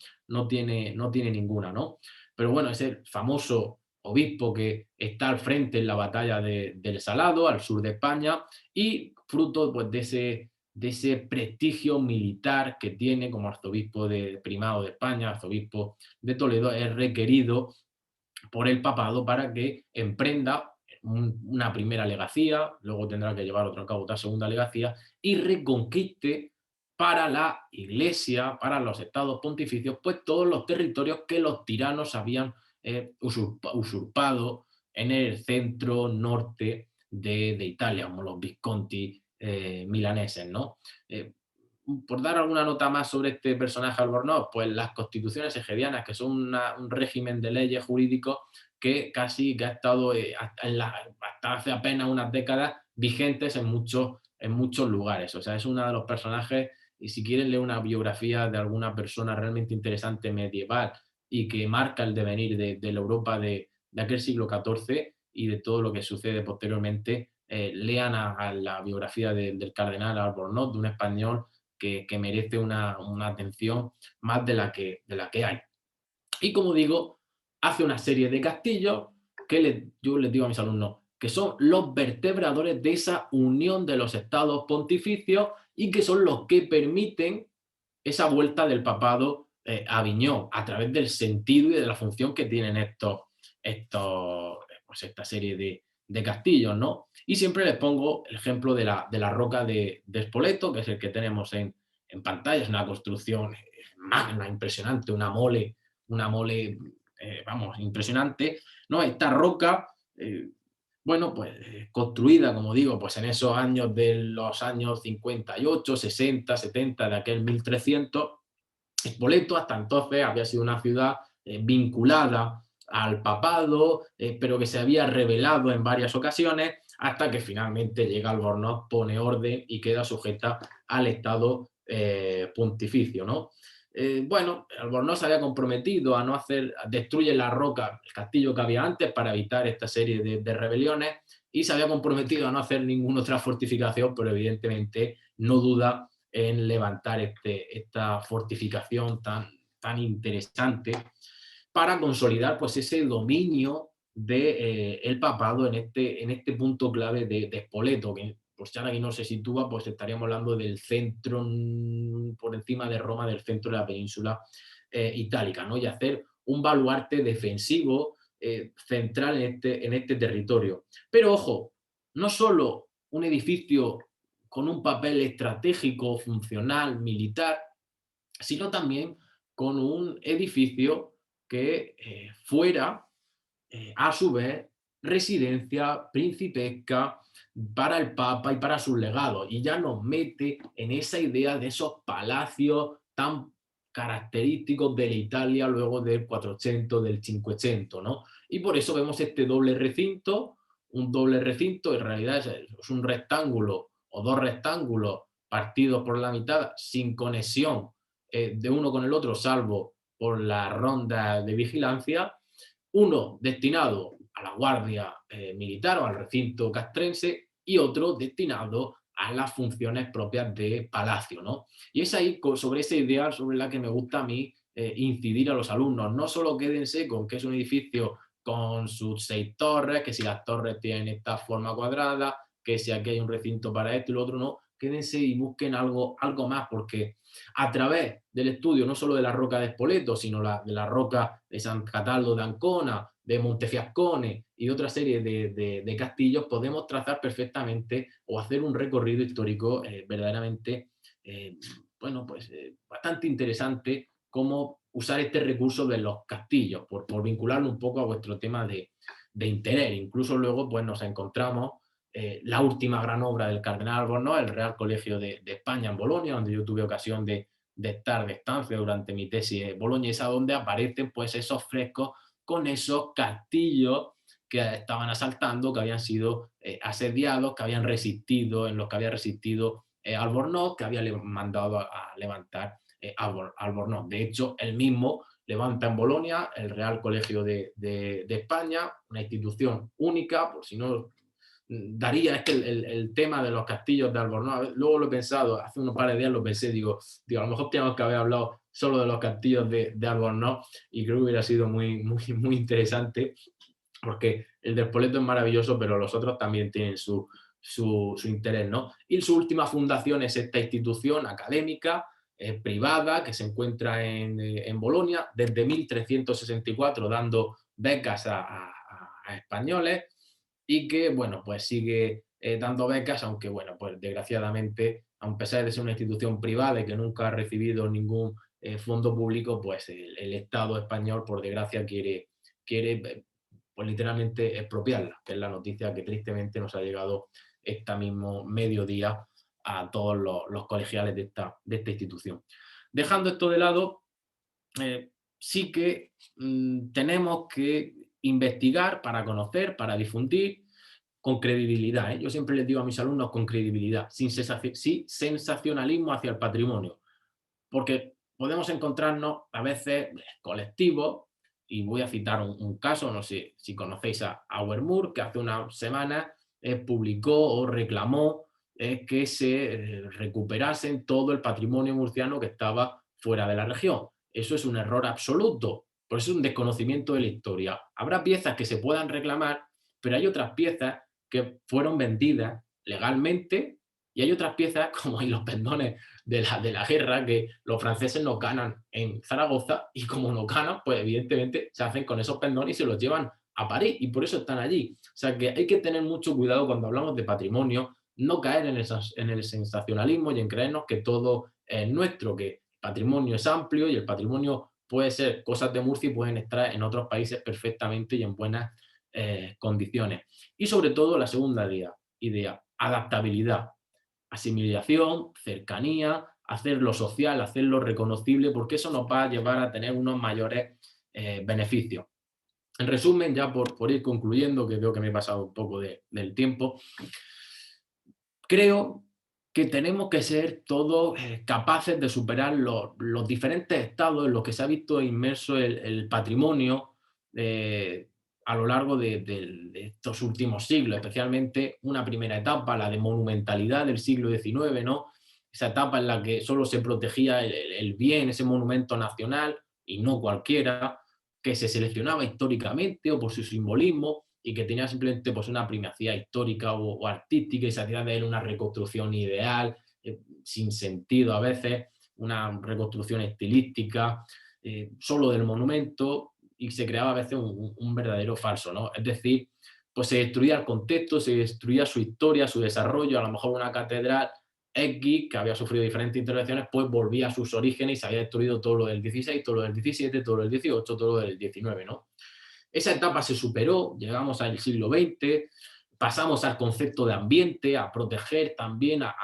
ninguna, ¿no? Pero bueno, es el famoso obispo que está al frente en la batalla del Salado, al sur de España, y fruto pues, de ese prestigio militar que tiene como arzobispo primado de España, arzobispo de Toledo, es requerido por el papado para que emprenda una primera legacía, luego tendrá que llevar a cabo otra segunda legacía y reconquiste para la Iglesia, para los estados pontificios, pues todos los territorios que los tiranos habían usurpado en el centro norte de Italia, como los Visconti milaneses, ¿no? Por dar alguna nota más sobre este personaje Albornoz, pues las constituciones egedianas, que son un régimen de leyes jurídicos que casi que ha estado hasta hace apenas unas décadas vigentes en muchos lugares. O sea, es uno de los personajes, y si quieren leer una biografía de alguna persona realmente interesante medieval y que marca el devenir de la Europa de aquel siglo XIV y de todo lo que sucede posteriormente, lean a la biografía del cardenal Albornoz, de un español que merece una atención más de la que hay. Y como digo, hace una serie de castillos que yo les digo a mis alumnos, que son los vertebradores de esa unión de los estados pontificios y que son los que permiten esa vuelta del papado a Aviñón, a través del sentido y de la función que tienen pues esta serie de castillos, ¿no? Y siempre les pongo el ejemplo de la roca de Spoleto, que es el que tenemos en pantalla. Es una construcción magna, impresionante, una mole, vamos, impresionante, ¿no? Esta roca, bueno, pues construida, como digo, pues en esos años de los años 58, 60, 70, de aquel 1300, Spoleto hasta entonces había sido una ciudad vinculada al papado, pero que se había rebelado en varias ocasiones, hasta que finalmente llega Albornoz, pone orden y queda sujeta al Estado pontificio, ¿no? Bueno, Albornoz se había comprometido a no destruye la roca, el castillo que había antes, para evitar esta serie de rebeliones, y se había comprometido a no hacer ninguna otra fortificación, pero evidentemente no duda en levantar esta fortificación tan interesante para consolidar pues ese dominio del papado en este punto clave de Spoleto, que pues ya aquí no se sitúa, pues estaríamos hablando del centro, por encima de Roma, del centro de la península itálica, ¿no? Y hacer un baluarte defensivo central en este territorio. Pero ojo, no solo un edificio con un papel estratégico, funcional, militar, sino también con un edificio que fuera, a su vez, residencia principesca para el Papa y para sus legados. Y ya nos mete en esa idea de esos palacios tan característicos de la Italia luego del 400, del 500, ¿no? Y por eso vemos este doble recinto, un doble recinto, en realidad es un rectángulo o dos rectángulos partidos por la mitad sin conexión de uno con el otro, salvo por la ronda de vigilancia, uno destinado a la guardia militar o al recinto castrense y otro destinado a las funciones propias de palacio, ¿no? Y es ahí, sobre esa idea, sobre la que me gusta a mí incidir a los alumnos. No solo quédense con que es un edificio con sus 6 torres, que si las torres tienen esta forma cuadrada, que si aquí hay un recinto para esto y lo otro no, quédense y busquen algo más, porque a través del estudio no solo de la roca de Spoleto, sino de la roca de San Cataldo de Ancona, de Montefiascone y de otra serie de castillos, podemos trazar perfectamente o hacer un recorrido histórico verdaderamente bueno, pues bastante interesante, cómo usar este recurso de los castillos, por vincularlo un poco a vuestro tema de interés. Incluso luego pues nos encontramos la última gran obra del cardenal Albornoz, el Real Colegio de España en Bolonia, donde yo tuve ocasión de estar de estancia durante mi tesis boloñesa, donde aparecen pues esos frescos con esos castillos que estaban asaltando, que habían sido asediados, que habían resistido, en los que había resistido Albornoz, que había mandado a levantar Albornoz. De hecho, él mismo levanta en Bolonia el Real Colegio de España, una institución única, por si no daría, es que el tema de los castillos de Albornoz, luego lo he pensado, hace unos par de días lo pensé, digo, a lo mejor tenemos que haber hablado solo de los castillos de Albornoz, y creo que hubiera sido muy interesante, porque el de Spoleto es maravilloso, pero los otros también tienen su interés, ¿no? Y su última fundación es esta institución académica, privada, que se encuentra en Bolonia, desde 1364, dando becas a españoles, y que, bueno, pues sigue dando becas, aunque, bueno, pues desgraciadamente, a pesar de ser una institución privada y que nunca ha recibido ningún fondo público, pues el Estado español, por desgracia, quiere pues literalmente expropiarla, que es la noticia que tristemente nos ha llegado este mismo mediodía a todos los colegiales de esta institución. Dejando esto de lado, sí que tenemos que investigar para conocer, para difundir, con credibilidad. Yo siempre les digo a mis alumnos con credibilidad, sin sensacionalismo hacia el patrimonio, porque podemos encontrarnos a veces colectivos, y voy a citar un caso, no sé si conocéis a Auermoor, que hace unas semanas publicó o reclamó que se recuperase todo el patrimonio murciano que estaba fuera de la región. Eso es un error absoluto, por eso es un desconocimiento de la historia. Habrá piezas que se puedan reclamar, pero hay otras piezas que fueron vendidas legalmente, y hay otras piezas, como en los pendones de la guerra, que los franceses no ganan en Zaragoza, y como no ganan, pues evidentemente se hacen con esos pendones y se los llevan a París, y por eso están allí. O sea que hay que tener mucho cuidado cuando hablamos de patrimonio, no caer en el sensacionalismo y en creernos que todo es nuestro, que el patrimonio es amplio y el patrimonio puede ser cosas de Murcia y pueden estar en otros países perfectamente y en buenas condiciones. Y sobre todo la segunda idea, adaptabilidad, asimilación, cercanía, hacerlo social, hacerlo reconocible, porque eso nos va a llevar a tener unos mayores beneficios. En resumen, ya por ir concluyendo, que veo que me he pasado un poco del tiempo, creo que tenemos que ser todos capaces de superar los diferentes estados en los que se ha visto inmerso el patrimonio a lo largo de estos últimos siglos, especialmente una primera etapa, la de monumentalidad del siglo XIX, ¿no? Esa etapa en la que solo se protegía el bien, ese monumento nacional, y no cualquiera, que se seleccionaba históricamente o por su simbolismo, y que tenía simplemente pues, una primacía histórica o artística, y se hacía de él una reconstrucción ideal, sin sentido a veces, una reconstrucción estilística, solo del monumento, y se creaba a veces un verdadero falso, ¿no? Es decir, pues se destruía el contexto, se destruía su historia, su desarrollo. A lo mejor una catedral X, que había sufrido diferentes intervenciones, pues volvía a sus orígenes y se había destruido todo lo del 16, todo lo del 17, todo lo del 18, todo lo del 19, ¿no? Esa etapa se superó, llegamos al siglo XX, pasamos al concepto de ambiente, a proteger también, a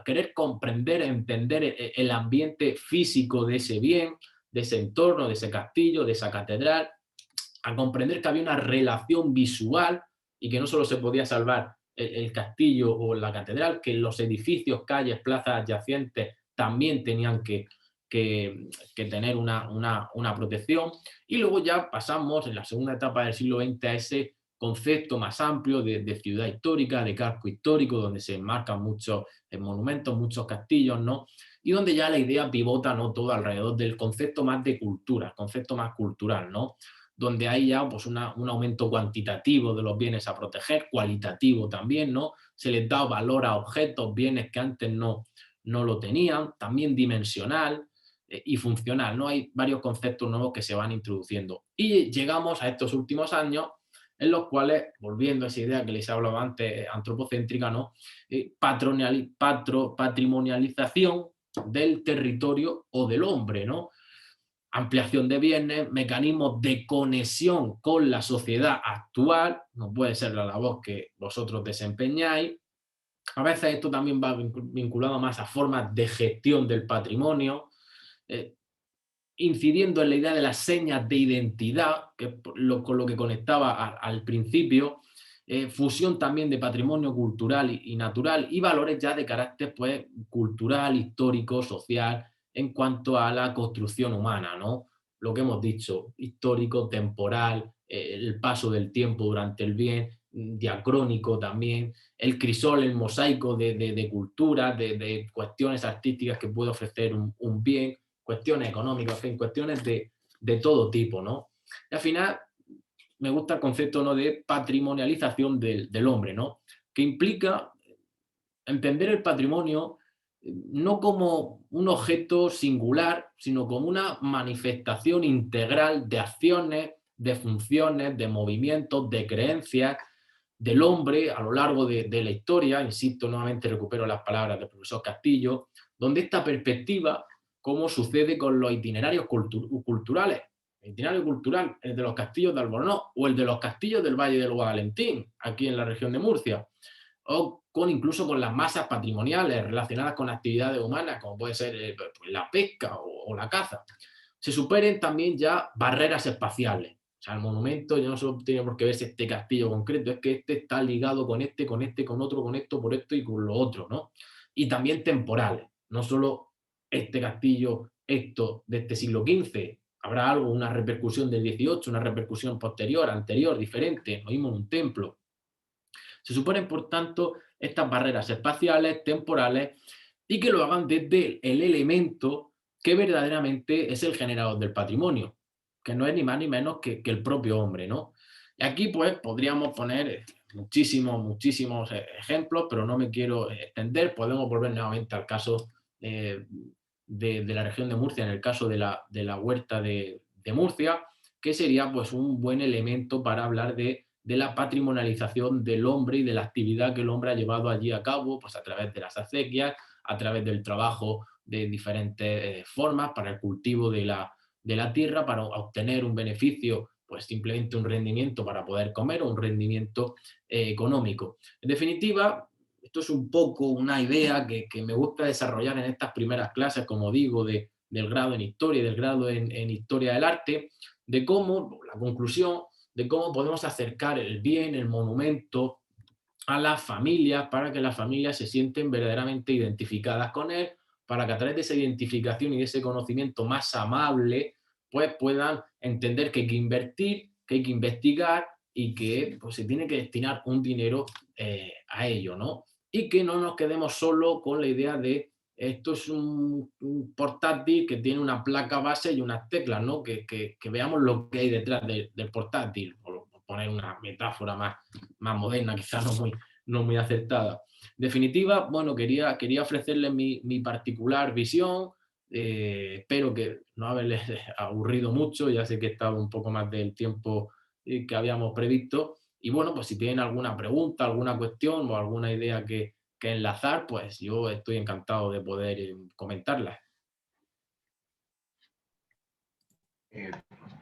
querer comprender, entender el ambiente físico de ese bien, de ese entorno, de ese castillo, de esa catedral, a comprender que había una relación visual y que no solo se podía salvar el castillo o la catedral, que los edificios, calles, plazas adyacentes también tenían que tener una protección. Y luego ya pasamos en la segunda etapa del siglo XX a ese concepto más amplio de ciudad histórica, de casco histórico, donde se enmarcan muchos monumentos, muchos castillos, ¿no? Y donde ya la idea pivota, ¿no?, todo alrededor del concepto más de cultura, concepto más cultural, ¿no? Donde hay ya pues, un aumento cuantitativo de los bienes a proteger, cualitativo también, ¿no? Se les da valor a objetos, bienes que antes no lo tenían, también dimensional y funcional, ¿no? Hay varios conceptos nuevos que se van introduciendo. Y llegamos a estos últimos años en los cuales, volviendo a esa idea que les hablaba antes, antropocéntrica, ¿no? Patrimonialización del territorio o del hombre, ¿no? Ampliación de bienes, mecanismos de conexión con la sociedad actual, no puede ser la labor que vosotros desempeñáis. A veces esto también va vinculado más a formas de gestión del patrimonio, incidiendo en la idea de las señas de identidad, que es con lo que conectaba al principio, fusión también de patrimonio cultural y natural, y valores ya de carácter pues, cultural, histórico, social, en cuanto a la construcción humana, ¿no? Lo que hemos dicho, histórico, temporal, el paso del tiempo durante el bien, diacrónico también, el crisol, el mosaico de culturas, de cuestiones artísticas que puede ofrecer un bien, cuestiones económicas, en fin, cuestiones de todo tipo, ¿no? Y al final me gusta el concepto, ¿no?, de patrimonialización del hombre, ¿no? Que implica entender el patrimonio no como un objeto singular, sino como una manifestación integral de acciones, de funciones, de movimientos, de creencias del hombre a lo largo de la historia. Insisto, nuevamente recupero las palabras del profesor Castillo, donde esta perspectiva, como sucede con los itinerarios culturales. El itinerario cultural, el de los castillos de Albornoz o el de los castillos del Valle del Guadalentín, aquí en la región de Murcia, o incluso con las masas patrimoniales relacionadas con actividades humanas, como puede ser pues, la pesca o la caza. Se superen también ya barreras espaciales. O sea, el monumento ya no solo tenemos que ver si este castillo concreto, es que este está ligado con este, con otro, con esto, por esto y con lo otro, ¿no? Y también temporales. No solo este castillo, esto de este siglo XV, habrá algo, una repercusión del XVIII, una repercusión posterior, anterior, diferente, lo mismo en un templo. Se suponen, por tanto, estas barreras espaciales, temporales, y que lo hagan desde el elemento que verdaderamente es el generador del patrimonio, que no es ni más ni menos que el propio hombre, ¿no? Y aquí, pues, podríamos poner muchísimos ejemplos, pero no me quiero extender. Podemos volver nuevamente al caso de la región de Murcia, en el caso de la huerta de Murcia, que sería pues un buen elemento para hablar de la patrimonialización del hombre y de la actividad que el hombre ha llevado allí a cabo, pues a través de las acequias, a través del trabajo de diferentes formas para el cultivo de la tierra, para obtener un beneficio, pues simplemente un rendimiento para poder comer o un rendimiento económico. En definitiva, esto es un poco una idea que me gusta desarrollar en estas primeras clases, como digo, del grado en historia y del grado en historia del arte, de cómo, la conclusión, de cómo podemos acercar el bien, el monumento a las familias para que las familias se sienten verdaderamente identificadas con él, para que a través de esa identificación y de ese conocimiento más amable, pues puedan entender que hay que invertir, que hay que investigar y que pues, se tiene que destinar un dinero a ello, ¿no? Y que no nos quedemos solo con la idea de esto es un portátil que tiene una placa base y unas teclas, ¿no? Que veamos lo que hay detrás del portátil, por poner una metáfora más moderna, quizás no muy acertada. En definitiva, bueno, quería ofrecerles mi particular visión. Espero que no haberles aburrido mucho, ya sé que he estado un poco más del tiempo que habíamos previsto. Y bueno, pues si tienen alguna pregunta, alguna cuestión o alguna idea que enlazar, pues yo estoy encantado de poder comentarlas. Pues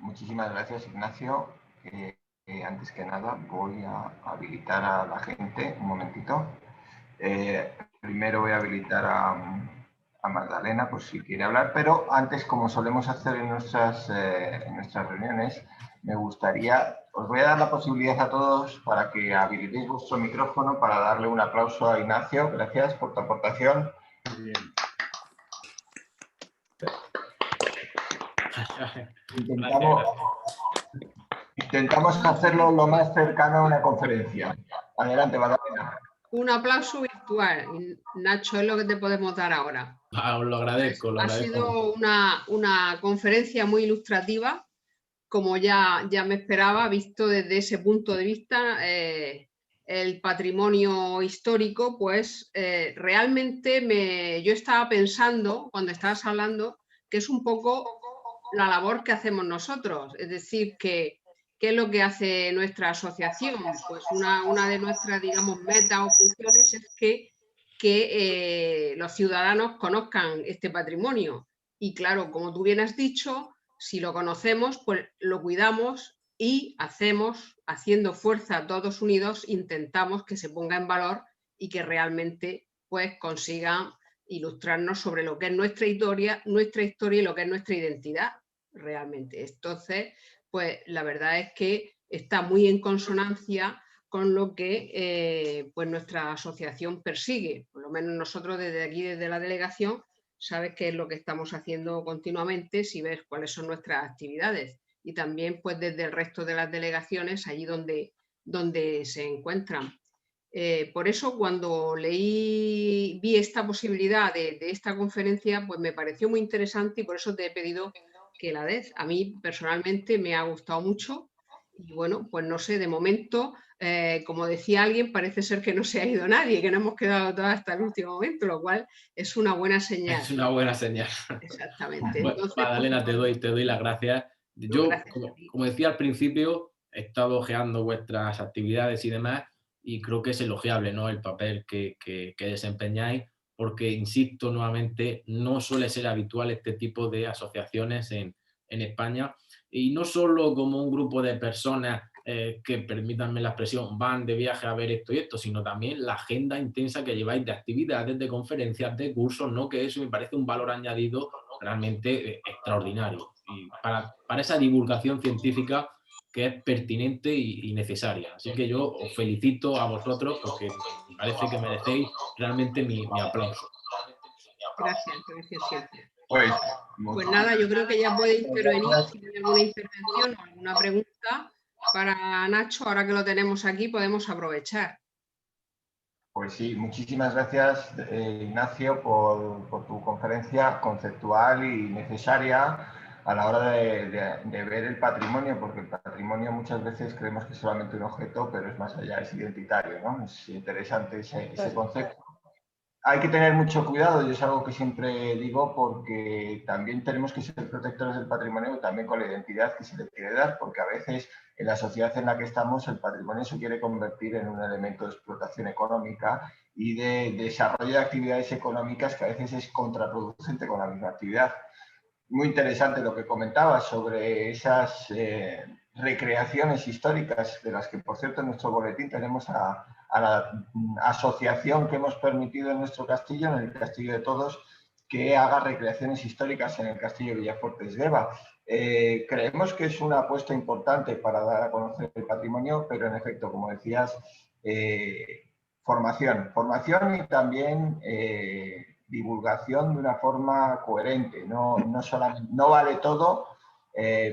muchísimas gracias, Ignacio. Antes que nada voy a habilitar a la gente, un momentito. Primero voy a habilitar a Magdalena, por si quiere hablar, pero antes, como solemos hacer en nuestras reuniones, me gustaría, os voy a dar la posibilidad a todos para que habilitéis vuestro micrófono para darle un aplauso a Ignacio. Gracias por tu aportación. Muy bien. Intentamos hacerlo lo más cercano a una conferencia. Adelante, Magdalena. Un aplauso virtual, Nacho, es lo que te podemos dar ahora. Os lo agradezco. Ha sido una conferencia muy ilustrativa, como ya me esperaba, visto desde ese punto de vista. El patrimonio histórico, pues realmente yo estaba pensando, cuando estabas hablando, que es un poco la labor que hacemos nosotros, es decir, ¿qué es lo que hace nuestra asociación? Pues una de nuestras, digamos, metas o funciones es que los ciudadanos conozcan este patrimonio. Y claro, como tú bien has dicho, si lo conocemos, pues lo cuidamos y haciendo fuerza todos unidos, intentamos que se ponga en valor y que realmente pues consigan ilustrarnos sobre lo que es nuestra historia y lo que es nuestra identidad realmente. Entonces, pues la verdad es que está muy en consonancia con lo que pues nuestra asociación persigue. Por lo menos nosotros desde aquí, desde la delegación, sabes qué es lo que estamos haciendo continuamente, si ves cuáles son nuestras actividades. Y también pues desde el resto de las delegaciones, allí donde se encuentran. Por eso cuando vi esta posibilidad de esta conferencia, pues me pareció muy interesante y por eso te he pedido que la des. A mí personalmente me ha gustado mucho y bueno, pues no sé, de momento, como decía alguien, parece ser que no se ha ido nadie, que no hemos quedado todos hasta el último momento, lo cual es una buena señal. Es una buena señal. Exactamente. Bueno, Entonces, Magdalena, pues, te doy las gracias. Yo, gracias como decía al principio, he estado ojeando vuestras actividades y demás, y creo que es elogiable, ¿no?, el papel que desempeñáis, porque, insisto nuevamente, no suele ser habitual este tipo de asociaciones en España, y no solo como un grupo de personas que, permítanme la expresión, van de viaje a ver esto y esto, sino también la agenda intensa que lleváis de actividades, de conferencias, de cursos, ¿no?, que eso me parece un valor añadido realmente extraordinario, y para esa divulgación científica que es pertinente y necesaria. Así que yo os felicito a vosotros porque me parece que merecéis realmente mi aplauso. Gracias siempre. Pues nada, yo creo que ya puede intervenir si tiene alguna intervención o alguna pregunta para Nacho. Ahora que lo tenemos aquí, podemos aprovechar. Pues sí, muchísimas gracias, Ignacio, por tu conferencia conceptual y necesaria a la hora de ver el patrimonio, porque el patrimonio muchas veces creemos que es solamente un objeto, pero es más allá, es identitario, ¿no? Es interesante ese concepto. Hay que tener mucho cuidado, y es algo que siempre digo, porque también tenemos que ser protectores del patrimonio, también con la identidad que se le quiere dar, porque a veces en la sociedad en la que estamos el patrimonio se quiere convertir en un elemento de explotación económica y de desarrollo de actividades económicas que a veces es contraproducente con la misma actividad. Muy interesante lo que comentabas sobre esas recreaciones históricas, de las que, por cierto, en nuestro boletín tenemos a la asociación que hemos permitido en nuestro castillo, en el Castillo de Todos, que haga recreaciones históricas en el Castillo de Villafuerte de Deva. Creemos que es una apuesta importante para dar a conocer el patrimonio, pero en efecto, como decías, formación y también divulgación de una forma coherente. No vale todo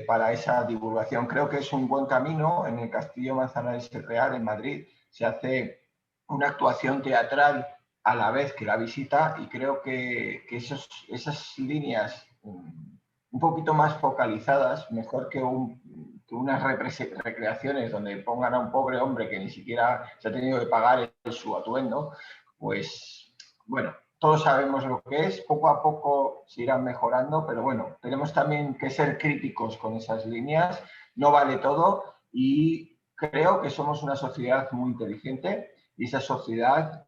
para esa divulgación. Creo que es un buen camino. En el Castillo Manzanares Real, en Madrid, se hace una actuación teatral a la vez que la visita, y creo que esas líneas un poquito más focalizadas, mejor que unas recreaciones donde pongan a un pobre hombre que ni siquiera se ha tenido que pagar su atuendo, pues bueno, todos sabemos lo que es, poco a poco se irán mejorando, pero bueno, tenemos también que ser críticos con esas líneas, no vale todo, y creo que somos una sociedad muy inteligente, y esa sociedad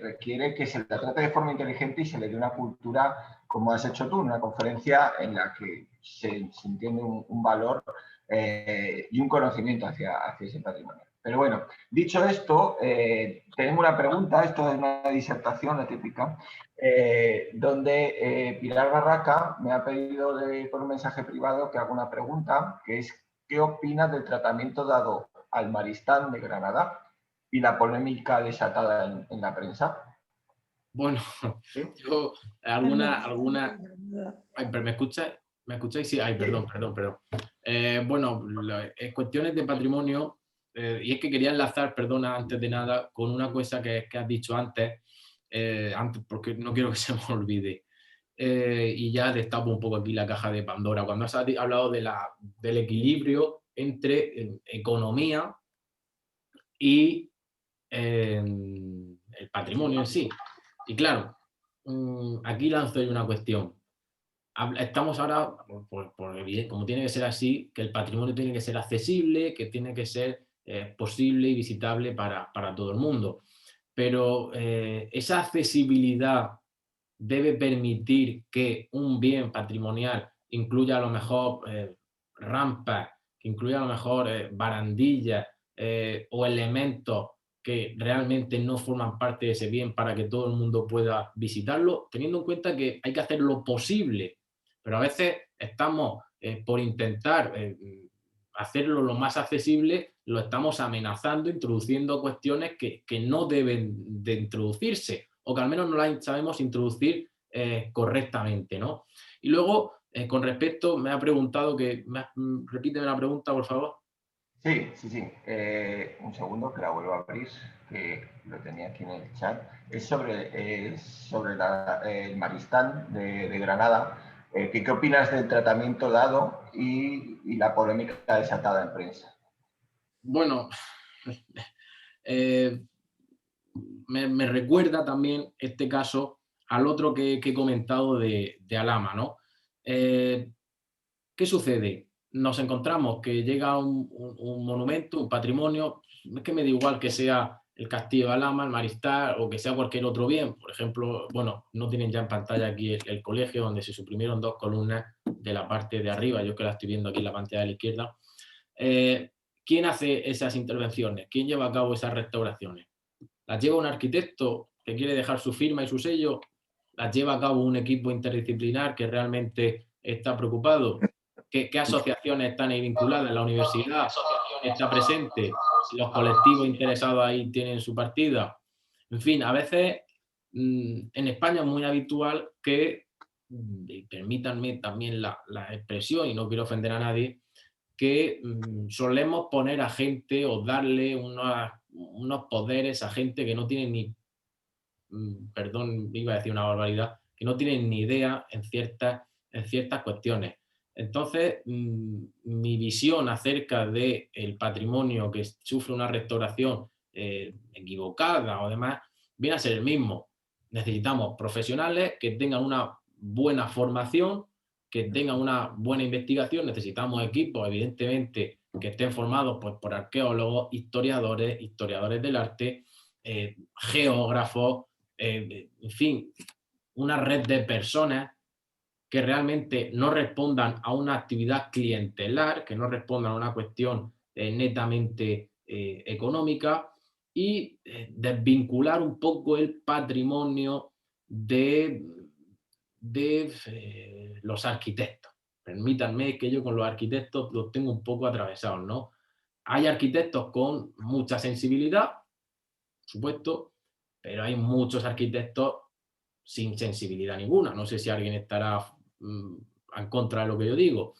requiere que se la trate de forma inteligente y se le dé una cultura, como has hecho tú, una conferencia en la que se entiende un valor y un conocimiento hacia ese patrimonio. Pero bueno, dicho esto, tenemos una pregunta, esto es una disertación, la típica, donde Pilar Barraca me ha pedido por un mensaje privado que haga una pregunta, que es: ¿qué opinas del tratamiento dado al Maristán de Granada y la polémica desatada en la prensa? Bueno, ¿Sí? yo Ay, pero ¿me escucháis? ¿Me escucháis? Sí, ay, perdón. Bueno, cuestiones de patrimonio, y es que quería enlazar, perdona, antes de nada, con una cosa que has dicho antes, porque no quiero que se me olvide. Y ya destapo un poco aquí la caja de Pandora. Cuando has hablado del equilibrio entre economía y el patrimonio en sí. Y claro, aquí lanzo yo una cuestión. Estamos ahora, como tiene que ser así, que el patrimonio tiene que ser accesible, que tiene que ser posible y visitable para todo el mundo. Pero esa accesibilidad debe permitir que un bien patrimonial incluya a lo mejor rampas, que incluya a lo mejor barandillas o elementos que realmente no forman parte de ese bien para que todo el mundo pueda visitarlo, teniendo en cuenta que hay que hacer lo posible, pero a veces estamos por intentar hacerlo lo más accesible, lo estamos amenazando, introduciendo cuestiones que no deben de introducirse, o que al menos no las sabemos introducir correctamente, ¿no? Y luego, con respecto, me ha preguntado repíteme la pregunta, por favor. Sí. Un segundo, que la vuelvo a abrir, que lo tenía aquí en el chat. Es sobre el Maristán de Granada. ¿Qué opinas del tratamiento dado y la polémica desatada en prensa? Bueno, me recuerda también este caso al otro que he comentado de Alhama, ¿no? ¿Qué sucede? Nos encontramos que llega un monumento, un patrimonio, es que me da igual que sea el Castillo de Alhama, el Maristal o que sea cualquier otro bien. Por ejemplo, bueno, no tienen ya en pantalla aquí el colegio donde se suprimieron 2 columnas de la parte de arriba, yo que la estoy viendo aquí en la pantalla de la izquierda. ¿Quién hace esas intervenciones? ¿Quién lleva a cabo esas restauraciones? ¿Las lleva un arquitecto que quiere dejar su firma y su sello? ¿Las lleva a cabo un equipo interdisciplinar que realmente está preocupado? ¿Qué asociaciones están ahí vinculadas? ¿La universidad está presente? ¿Los colectivos interesados ahí tienen su partida? En fin, a veces en España es muy habitual que, y permítanme también la expresión, y no quiero ofender a nadie, que solemos poner a gente o darle unos poderes a gente que no tiene ni, perdón, iba a decir una barbaridad, que no tienen ni idea en ciertas cuestiones. Entonces, mi visión acerca del patrimonio que sufre una restauración equivocada o demás, viene a ser el mismo. Necesitamos profesionales que tengan una buena formación, que tengan una buena investigación. Necesitamos equipos, evidentemente, que estén formados pues, por arqueólogos, historiadores del arte, geógrafos, en fin, una red de personas que realmente no respondan a una actividad clientelar, que no respondan a una cuestión netamente económica, y desvincular un poco el patrimonio de los arquitectos. Permítanme que yo con los arquitectos los tengo un poco atravesados, ¿no? Hay arquitectos con mucha sensibilidad, por supuesto, pero hay muchos arquitectos sin sensibilidad ninguna. No sé si alguien estará en contra de lo que yo digo.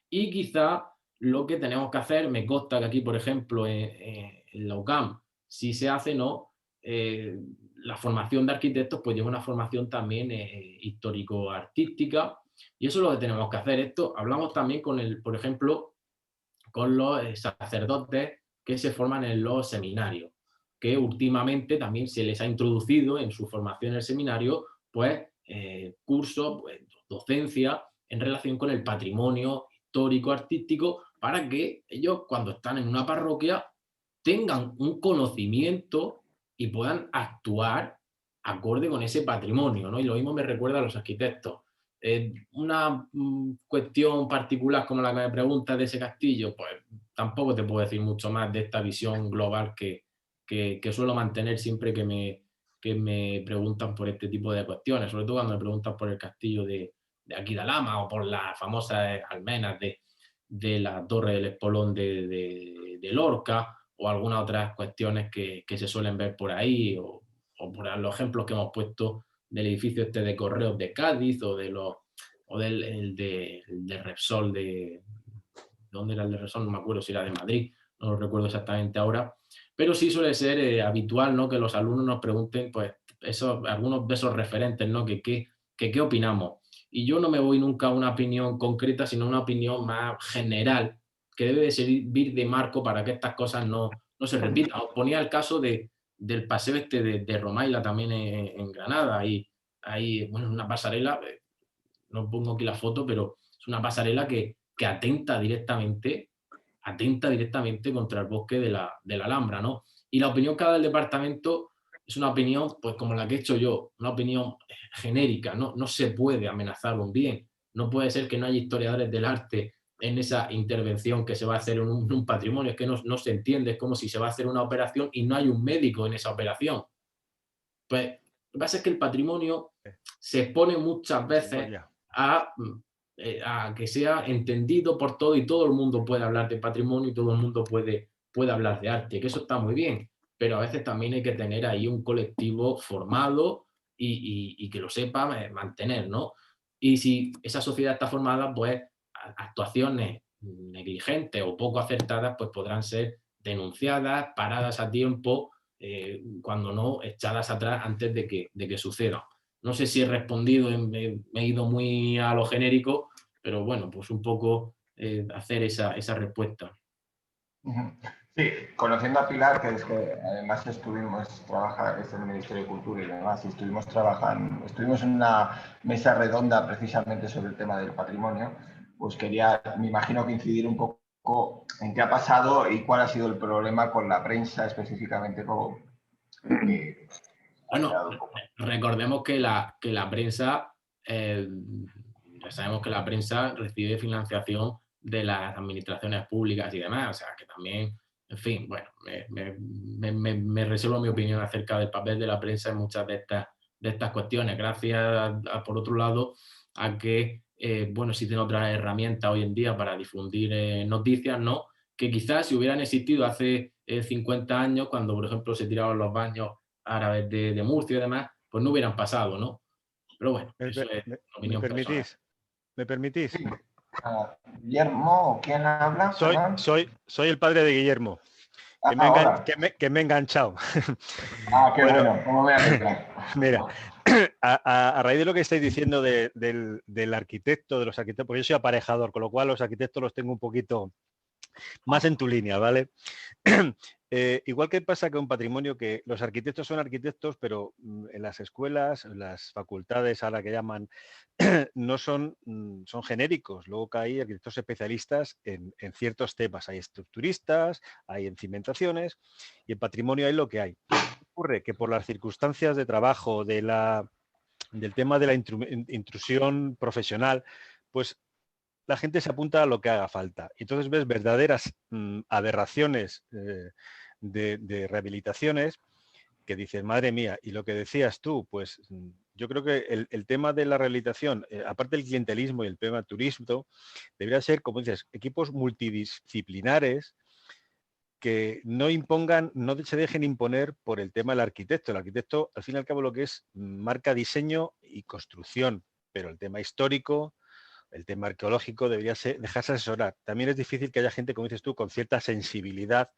Y quizá lo que tenemos que hacer, me consta que aquí, por ejemplo, en la UCAM, si se hace, ¿no? La formación de arquitectos pues lleva una formación también histórico-artística, y eso es lo que tenemos que hacer. Esto hablamos también con por ejemplo, con los sacerdotes que se forman en los seminarios, que últimamente también se les ha introducido en su formación en el seminario, pues, cursos, pues, docencia en relación con el patrimonio histórico, artístico, para que ellos, cuando están en una parroquia, tengan un conocimiento y puedan actuar acorde con ese patrimonio, ¿no? Y lo mismo me recuerda a los arquitectos. Una cuestión particular como la que me preguntas de ese castillo, pues tampoco te puedo decir mucho más de esta visión global que suelo mantener siempre que me preguntan por este tipo de cuestiones, sobre todo cuando me preguntan por el castillo de aquí de Alhama o por las famosas almenas de la Torre del Espolón de Lorca, o algunas otras cuestiones que se suelen ver por ahí, o por los ejemplos que hemos puesto del edificio este de Correos de Cádiz, o del de Repsol ¿dónde era el de Repsol? No me acuerdo si era de Madrid, no lo recuerdo exactamente ahora, pero sí suele ser habitual, ¿no? Que los alumnos nos pregunten pues algunos de esos referentes, ¿no? ¿Qué opinamos? Y yo no me voy nunca a una opinión concreta, sino a una opinión más general, que debe de servir de marco para que estas cosas no se repitan. Os ponía el caso del paseo este de Romaila también en Granada. Hay bueno, una pasarela, no pongo aquí la foto, pero es una pasarela que atenta directamente contra el bosque de la Alhambra, ¿no? Y la opinión que ha dado el departamento es una opinión, pues como la que he hecho yo, una opinión genérica. No se puede amenazar un bien. No puede ser que no haya historiadores del arte en esa intervención que se va a hacer en un patrimonio. Es que no se entiende, es como si se va a hacer una operación y no hay un médico en esa operación. Pues lo que pasa es que el patrimonio se expone muchas veces a que sea entendido por todo, y todo el mundo puede hablar de patrimonio y todo el mundo puede hablar de arte, que eso está muy bien, pero a veces también hay que tener ahí un colectivo formado y que lo sepa mantener, ¿no? Y si esa sociedad está formada, pues actuaciones negligentes o poco acertadas pues podrán ser denunciadas, paradas a tiempo, cuando no echadas atrás antes de que suceda. No sé si he respondido, me he ido muy a lo genérico, pero bueno, pues un poco hacer esa respuesta. Sí, conociendo a Pilar, que es que además estuvimos trabajando en el Ministerio de Cultura y demás, y estuvimos en una mesa redonda precisamente sobre el tema del patrimonio, pues quería, me imagino, que incidir un poco en qué ha pasado y cuál ha sido el problema con la prensa específicamente. Bueno, recordemos que la prensa, ya sabemos que la prensa recibe financiación de las administraciones públicas y demás, o sea que también, en fin, bueno, me reservo mi opinión acerca del papel de la prensa en muchas de estas cuestiones, gracias por otro lado a que, bueno, existen otras herramientas hoy en día para difundir noticias, ¿no? Que quizás si hubieran existido hace 50 años, cuando por ejemplo se tiraban los baños árabes de Murcia y demás, pues no hubieran pasado, ¿no? Pero bueno, eso es una opinión personal. ¿Me permitís? Sí. Guillermo, ¿quién habla? Soy el padre de Guillermo, que me he enganchado. Qué bueno, ¿cómo me alegra? Mira, a raíz de lo que estáis diciendo del arquitecto, de los arquitectos, porque yo soy aparejador, con lo cual los arquitectos los tengo un poquito más en tu línea, ¿vale? Igual que pasa con patrimonio, que los arquitectos son arquitectos, pero en las escuelas, en las facultades, ahora que llaman, no son, son genéricos. Luego que hay arquitectos especialistas en ciertos temas. Hay estructuristas, hay en cimentaciones, y en patrimonio hay lo que hay. Ocurre que por las circunstancias de trabajo, del tema de la intrusión profesional, pues la gente se apunta a lo que haga falta. Y entonces ves verdaderas aberraciones de rehabilitaciones que dices, madre mía, y lo que decías tú, pues yo creo que el tema de la rehabilitación, aparte del clientelismo y el tema del turismo, debería ser, como dices, equipos multidisciplinares que no impongan, no se dejen imponer por el tema del arquitecto. El arquitecto, al fin y al cabo, lo que es marca diseño y construcción, pero el tema histórico, el tema arqueológico debería dejarse asesorar. También es difícil que haya gente, como dices tú, con cierta sensibilidad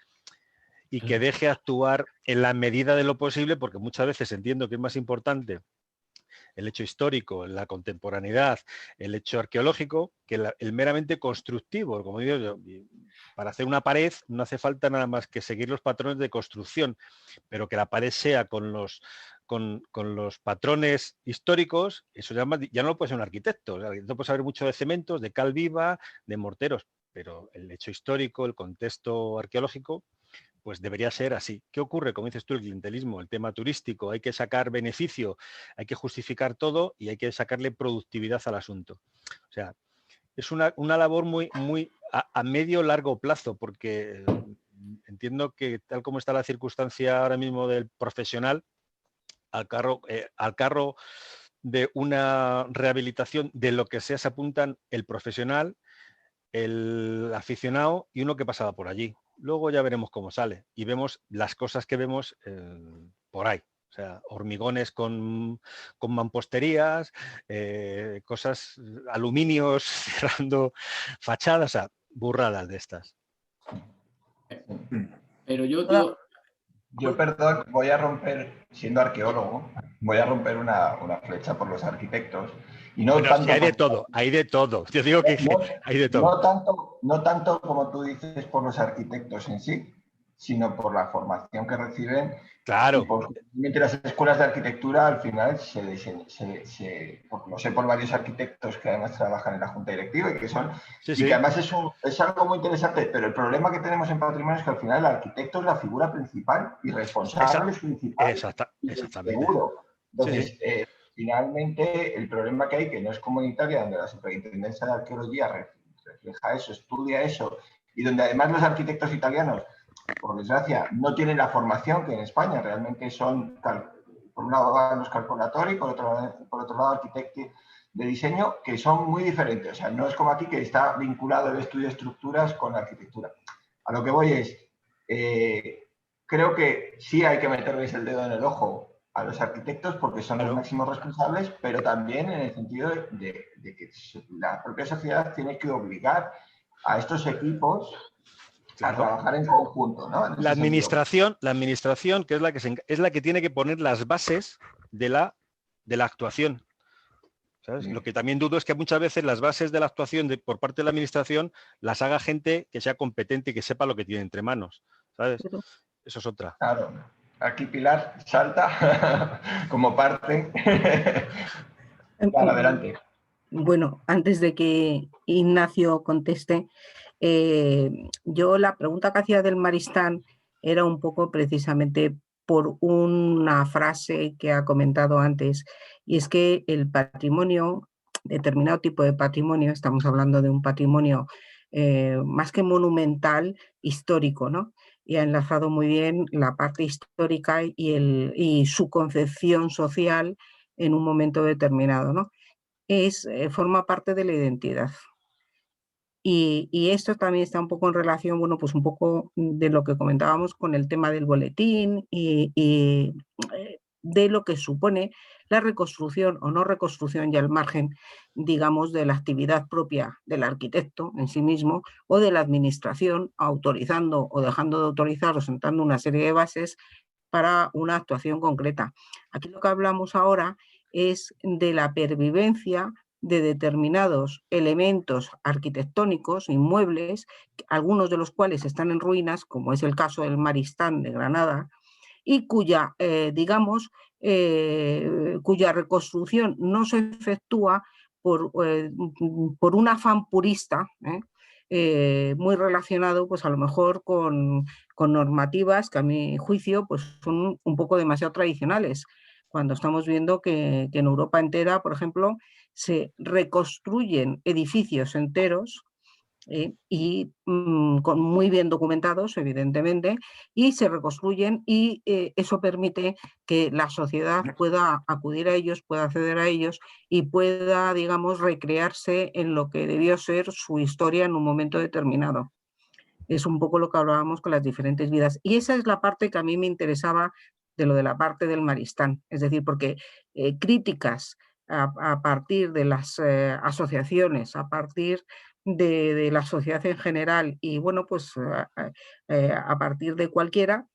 y que deje actuar en la medida de lo posible, porque muchas veces entiendo que es más importante el hecho histórico, la contemporaneidad, el hecho arqueológico, que el meramente constructivo. Como digo yo, para hacer una pared no hace falta nada más que seguir los patrones de construcción, pero que la pared sea con los patrones históricos, eso ya no lo puede ser un arquitecto. El arquitecto puede saber mucho de cementos, de cal viva, de morteros, pero el hecho histórico, el contexto arqueológico, pues debería ser así. ¿Qué ocurre? Como dices tú, el clientelismo, el tema turístico, hay que sacar beneficio, hay que justificar todo y hay que sacarle productividad al asunto. O sea, es una labor muy a medio largo plazo, porque entiendo que tal como está la circunstancia ahora mismo del profesional, al carro de una rehabilitación de lo que sea se apuntan el profesional, el aficionado y uno que pasaba por allí. Luego ya veremos cómo sale y vemos las cosas que vemos por ahí. O sea, hormigones con mamposterías, cosas, aluminios cerrando fachadas, o sea, burradas de estas. Pero yo Yo, perdón, voy a romper, siendo arqueólogo, voy a romper una flecha por los arquitectos. Y no Bueno, tanto sí, hay de todo, hay de todo. Yo digo que hay de todo. No tanto como tú dices por los arquitectos en sí, sino por la formación que reciben. Claro. Y por las escuelas de arquitectura, al final, lo sé por varios arquitectos que además trabajan en la junta directiva y que son, Sí, y sí. que además es algo muy interesante, pero el problema que tenemos en patrimonio es que al final el arquitecto es la figura principal y responsable principal. Exactamente. Seguro. Entonces, Sí, sí. finalmente, el problema que hay, que no es comunitaria, donde la Superintendencia de Arqueología refleja eso, estudia eso, y donde además los arquitectos italianos, por desgracia, no tienen la formación que en España realmente son, por un lado van los calcolatori, por otro lado arquitectos de diseño, que son muy diferentes. O sea, no es como aquí que está vinculado el estudio de estructuras con la arquitectura. A lo que voy es, creo que sí hay que meterles el dedo en el ojo a los arquitectos porque son los máximos responsables, pero también en el sentido de que la propia sociedad tiene que obligar a estos equipos a trabajar en conjunto, ¿no? La administración, que es la que tiene que poner las bases de la actuación. ¿Sabes? Sí. Lo que también dudo es que muchas veces las bases de la actuación por parte de la administración las haga gente que sea competente y que sepa lo que tiene entre manos. ¿Sabes? Eso es otra. Claro. Aquí Pilar salta como parte. Para adelante. Bueno, antes de que Ignacio conteste, yo la pregunta que hacía del Maristán era un poco precisamente por una frase que ha comentado antes, y es que el patrimonio, determinado tipo de patrimonio, estamos hablando de un patrimonio más que monumental, histórico, ¿no? Y ha enlazado muy bien la parte histórica y su concepción social en un momento determinado, ¿no? Forma parte de la identidad. Y esto también está un poco en relación, bueno, pues un poco de lo que comentábamos con el tema del boletín y de lo que supone la reconstrucción o no reconstrucción ya al margen, digamos, de la actividad propia del arquitecto en sí mismo o de la administración autorizando o dejando de autorizar o sentando una serie de bases para una actuación concreta. Aquí lo que hablamos ahora es de la pervivencia de determinados elementos arquitectónicos, inmuebles, algunos de los cuales están en ruinas, como es el caso del Maristán de Granada, y cuya, digamos, cuya reconstrucción no se efectúa por un afán purista, muy relacionado pues a lo mejor con normativas que a mi juicio pues son un poco demasiado tradicionales, cuando estamos viendo que en Europa entera, por ejemplo, se reconstruyen edificios enteros y muy bien documentados, evidentemente, y se reconstruyen y eso permite que la sociedad pueda acudir a ellos, pueda acceder a ellos y pueda, digamos, recrearse en lo que debió ser su historia en un momento determinado. Es un poco lo que hablábamos con las diferentes vidas. Y esa es la parte que a mí me interesaba de lo de la parte del Maristán. Es decir, porque críticas a partir de las asociaciones, a partir de la sociedad en general y bueno, pues a partir de cualquiera,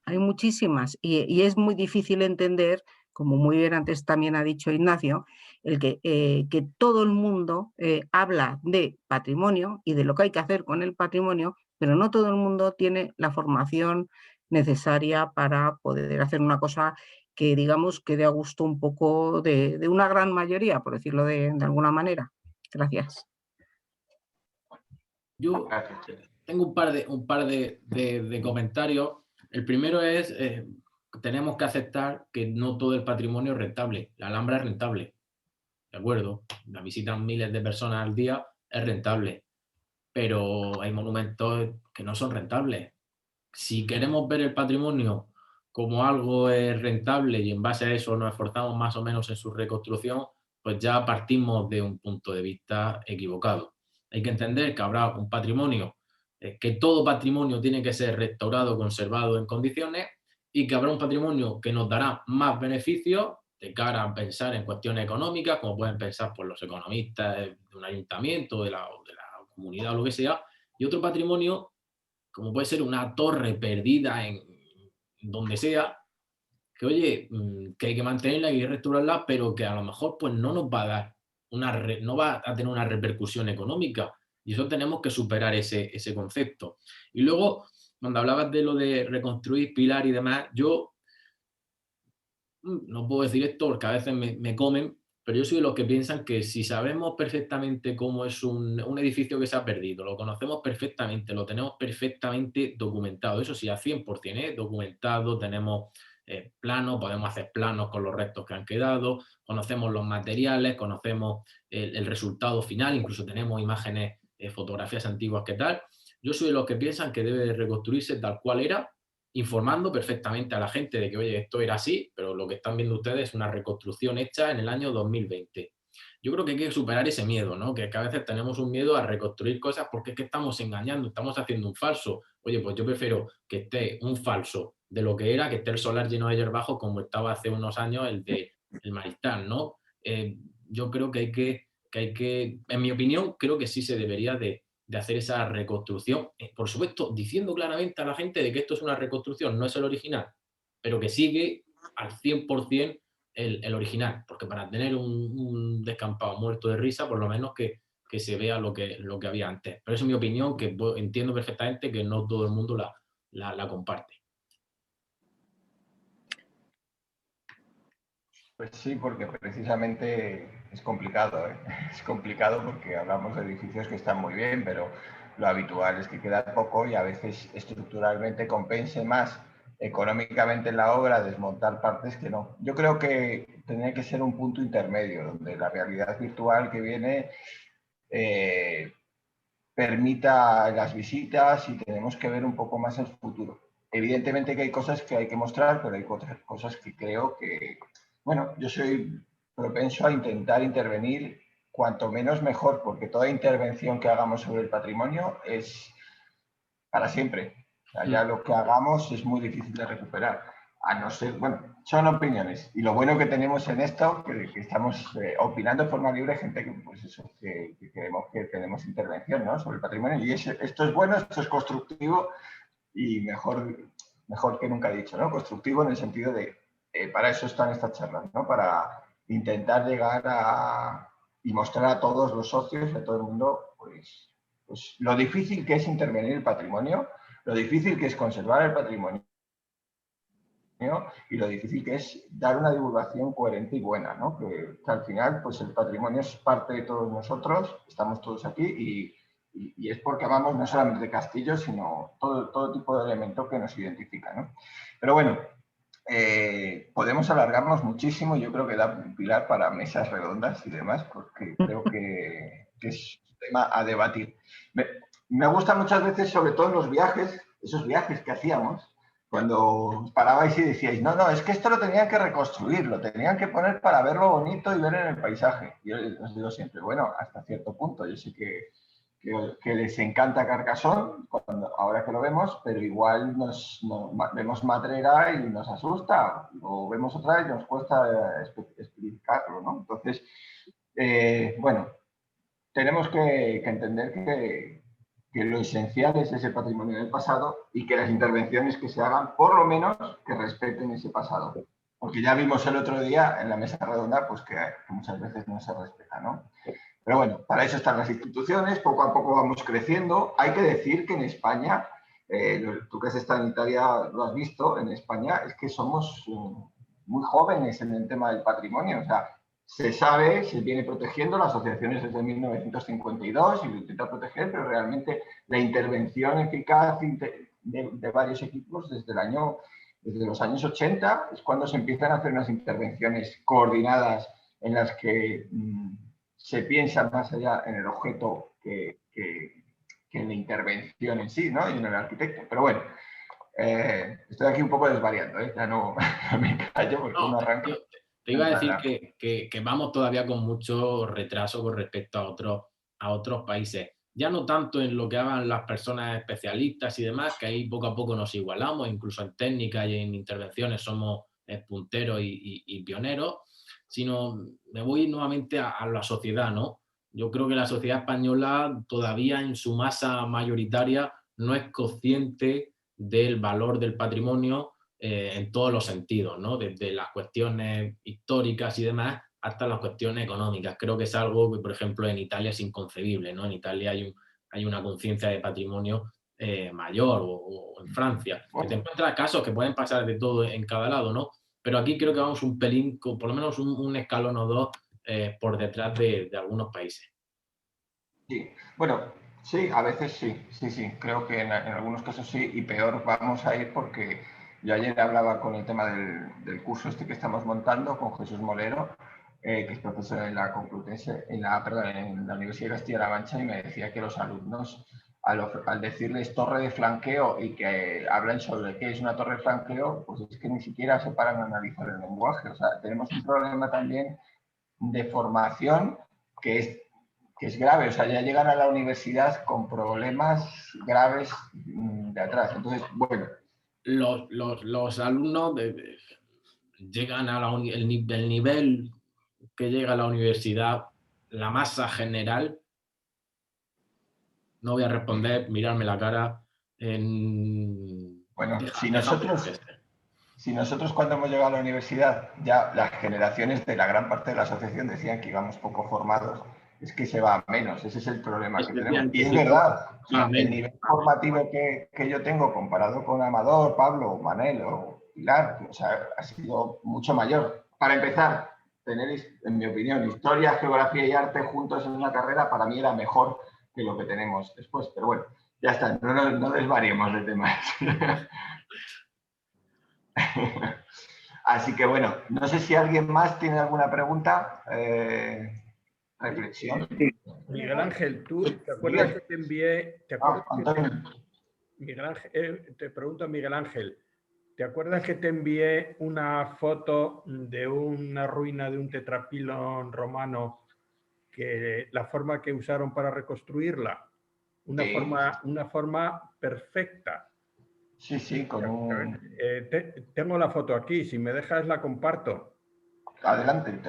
hay muchísimas y es muy difícil entender, como muy bien antes también ha dicho Ignacio, que todo el mundo habla de patrimonio y de lo que hay que hacer con el patrimonio, pero no todo el mundo tiene la formación necesaria para poder hacer una cosa que digamos que dé a gusto un poco de una gran mayoría, por decirlo de alguna manera. Gracias. Yo tengo un par de comentarios. El primero es, tenemos que aceptar que no todo el patrimonio es rentable. La Alhambra es rentable, ¿de acuerdo? La visitan miles de personas al día, es rentable. Pero hay monumentos que no son rentables. Si queremos ver el patrimonio como algo rentable y en base a eso nos esforzamos más o menos en su reconstrucción, pues ya partimos de un punto de vista equivocado. Hay que entender que habrá un patrimonio, que todo patrimonio tiene que ser restaurado, conservado en condiciones, y que habrá un patrimonio que nos dará más beneficios de cara a pensar en cuestiones económicas, como pueden pensar pues, los economistas de un ayuntamiento, de la comunidad o lo que sea, y otro patrimonio como puede ser una torre perdida en donde sea, que oye, que hay que mantenerla, hay que restaurarla, pero que a lo mejor pues no nos va a dar no va a tener una repercusión económica. Y eso tenemos que superar ese concepto. Y luego, cuando hablabas de lo de reconstruir pilar y demás, yo no puedo decir esto porque a veces me comen, pero yo soy de los que piensan que si sabemos perfectamente cómo es un edificio que se ha perdido, lo conocemos perfectamente, lo tenemos perfectamente documentado, eso sí, al 100%, documentado, tenemos planos, podemos hacer planos con los restos que han quedado, conocemos los materiales, conocemos el resultado final, incluso tenemos imágenes, fotografías antiguas que tal. Yo soy de los que piensan que debe de reconstruirse tal cual era, informando perfectamente a la gente de que, oye, esto era así, pero lo que están viendo ustedes es una reconstrucción hecha en el año 2020. Yo creo que hay que superar ese miedo, ¿no? Que a veces tenemos un miedo a reconstruir cosas porque es que estamos engañando, estamos haciendo un falso. Oye, pues yo prefiero que esté un falso de lo que era, que esté el solar lleno de hierbajo como estaba hace unos años el Maristán, ¿no? Yo creo que hay que, en mi opinión, creo que sí se debería de hacer esa reconstrucción, por supuesto, diciendo claramente a la gente de que esto es una reconstrucción, no es el original, pero que sigue al 100% el original, porque para tener un descampado muerto de risa, por lo menos que se vea lo que había antes. Pero esa es mi opinión, que entiendo perfectamente que no todo el mundo la comparte. Pues sí, porque precisamente es complicado, ¿eh? Es complicado porque hablamos de edificios que están muy bien, pero lo habitual es que queda poco y a veces estructuralmente compense más económicamente en la obra desmontar partes que no. Yo creo que tendría que ser un punto intermedio, donde la realidad virtual que viene permita las visitas y tenemos que ver un poco más el futuro. Evidentemente que hay cosas que hay que mostrar, pero hay otras cosas que creo que, bueno, yo soy propenso a intentar intervenir cuanto menos mejor, porque toda intervención que hagamos sobre el patrimonio es para siempre. O sea, ya lo que hagamos es muy difícil de recuperar. A no ser, bueno, son opiniones. Y lo bueno que tenemos en esto, que estamos opinando de forma libre, gente que, pues eso, que creemos que tenemos intervención, ¿no?, sobre el patrimonio. Y esto es bueno, esto es constructivo y mejor que nunca he dicho, ¿no? Constructivo en el sentido de, para eso están estas charlas, ¿no? Para intentar llegar y mostrar a todos los socios y a todo el mundo pues lo difícil que es intervenir el patrimonio, lo difícil que es conservar el patrimonio y lo difícil que es dar una divulgación coherente y buena, ¿no? Que al final pues el patrimonio es parte de todos nosotros, estamos todos aquí y es porque amamos no solamente castillos, sino todo tipo de elemento que nos identifica, ¿no? Pero bueno, podemos alargarnos muchísimo, yo creo que da Pilar para mesas redondas y demás, porque creo que es un tema a debatir. Me gusta muchas veces, sobre todo en los viajes, esos viajes que hacíamos, cuando parabais y decíais, no, es que esto lo tenían que reconstruir, lo tenían que poner para verlo bonito y ver en el paisaje. Yo os digo siempre, bueno, hasta cierto punto, yo sé que les encanta Carcassonne, ahora que lo vemos, pero igual vemos Matrera y nos asusta, o vemos otra vez y nos cuesta explicarlo, ¿no? Entonces, bueno, tenemos que entender que lo esencial es ese patrimonio del pasado y que las intervenciones que se hagan, por lo menos, que respeten ese pasado. Porque ya vimos el otro día en la mesa redonda pues que muchas veces no se respeta, ¿no? Pero bueno, para eso están las instituciones, poco a poco vamos creciendo. Hay que decir que en España, tú que has estado en Italia lo has visto, en España es que somos muy jóvenes en el tema del patrimonio. O sea, se sabe, se viene protegiendo, la asociación es desde 1952 y lo intenta proteger, pero realmente la intervención eficaz de varios equipos desde los años 80 es cuando se empiezan a hacer unas intervenciones coordinadas en las que se piensa más allá en el objeto que en la intervención en sí, ¿no? Y en el arquitecto. Pero bueno, estoy aquí un poco desvariando, ¿eh? Ya no me callo porque uno arranca. Te iba a decir que vamos todavía con mucho retraso con respecto a otros países. Ya no tanto en lo que hagan las personas especialistas y demás, que ahí poco a poco nos igualamos, incluso en técnica y en intervenciones somos punteros y pioneros, sino me voy nuevamente a la sociedad, ¿no? Yo creo que la sociedad española todavía en su masa mayoritaria no es consciente del valor del patrimonio en todos los sentidos, ¿no? Desde las cuestiones históricas y demás hasta las cuestiones económicas. Creo que es algo que, por ejemplo, en Italia es inconcebible, ¿no? En Italia hay una conciencia de patrimonio mayor, o en Francia, que te encuentras casos que pueden pasar de todo en cada lado, ¿no? Pero aquí creo que vamos un pelín, por lo menos un escalón o dos por detrás de algunos países. Sí, bueno, sí, a veces sí, creo que en algunos casos sí, y peor vamos a ir porque yo ayer hablaba con el tema del curso este que estamos montando con Jesús Molero, que es profesor en la Complutense, en la Universidad de Castilla-La Mancha, y me decía que los alumnos, al decirles torre de flanqueo y que hablan sobre qué es una torre de flanqueo, pues es que ni siquiera se paran a analizar el lenguaje. O sea, tenemos un problema también de formación que es grave. O sea, ya llegan a la universidad con problemas graves de atrás. Entonces, bueno. Los alumnos llegan el nivel que llega a la universidad, la masa general, no voy a responder, mirarme la cara. Bueno, si nosotros cuando hemos llegado a la universidad, ya las generaciones de la gran parte de la asociación decían que íbamos poco formados, es que se va a menos, ese es el problema que tenemos. Y es verdad, o sea, el nivel formativo que yo tengo comparado con Amador, Pablo, Manel o Pilar, o sea, ha sido mucho mayor. Para empezar, tener, en mi opinión, historia, geografía y arte juntos en una carrera para mí era mejor que lo que tenemos después. Pero bueno, ya está, no desvariemos de temas. Así que bueno, no sé si alguien más tiene alguna pregunta, reflexión. Miguel Ángel, ¿tú te acuerdas que te envié? Miguel Ángel, te pregunto a Miguel Ángel, ¿te acuerdas que te envié una foto de una ruina de un tetrapilon romano, que la forma que usaron para reconstruirla? Una forma perfecta. Sí, con un... tengo la foto aquí, si me dejas la comparto. Adelante,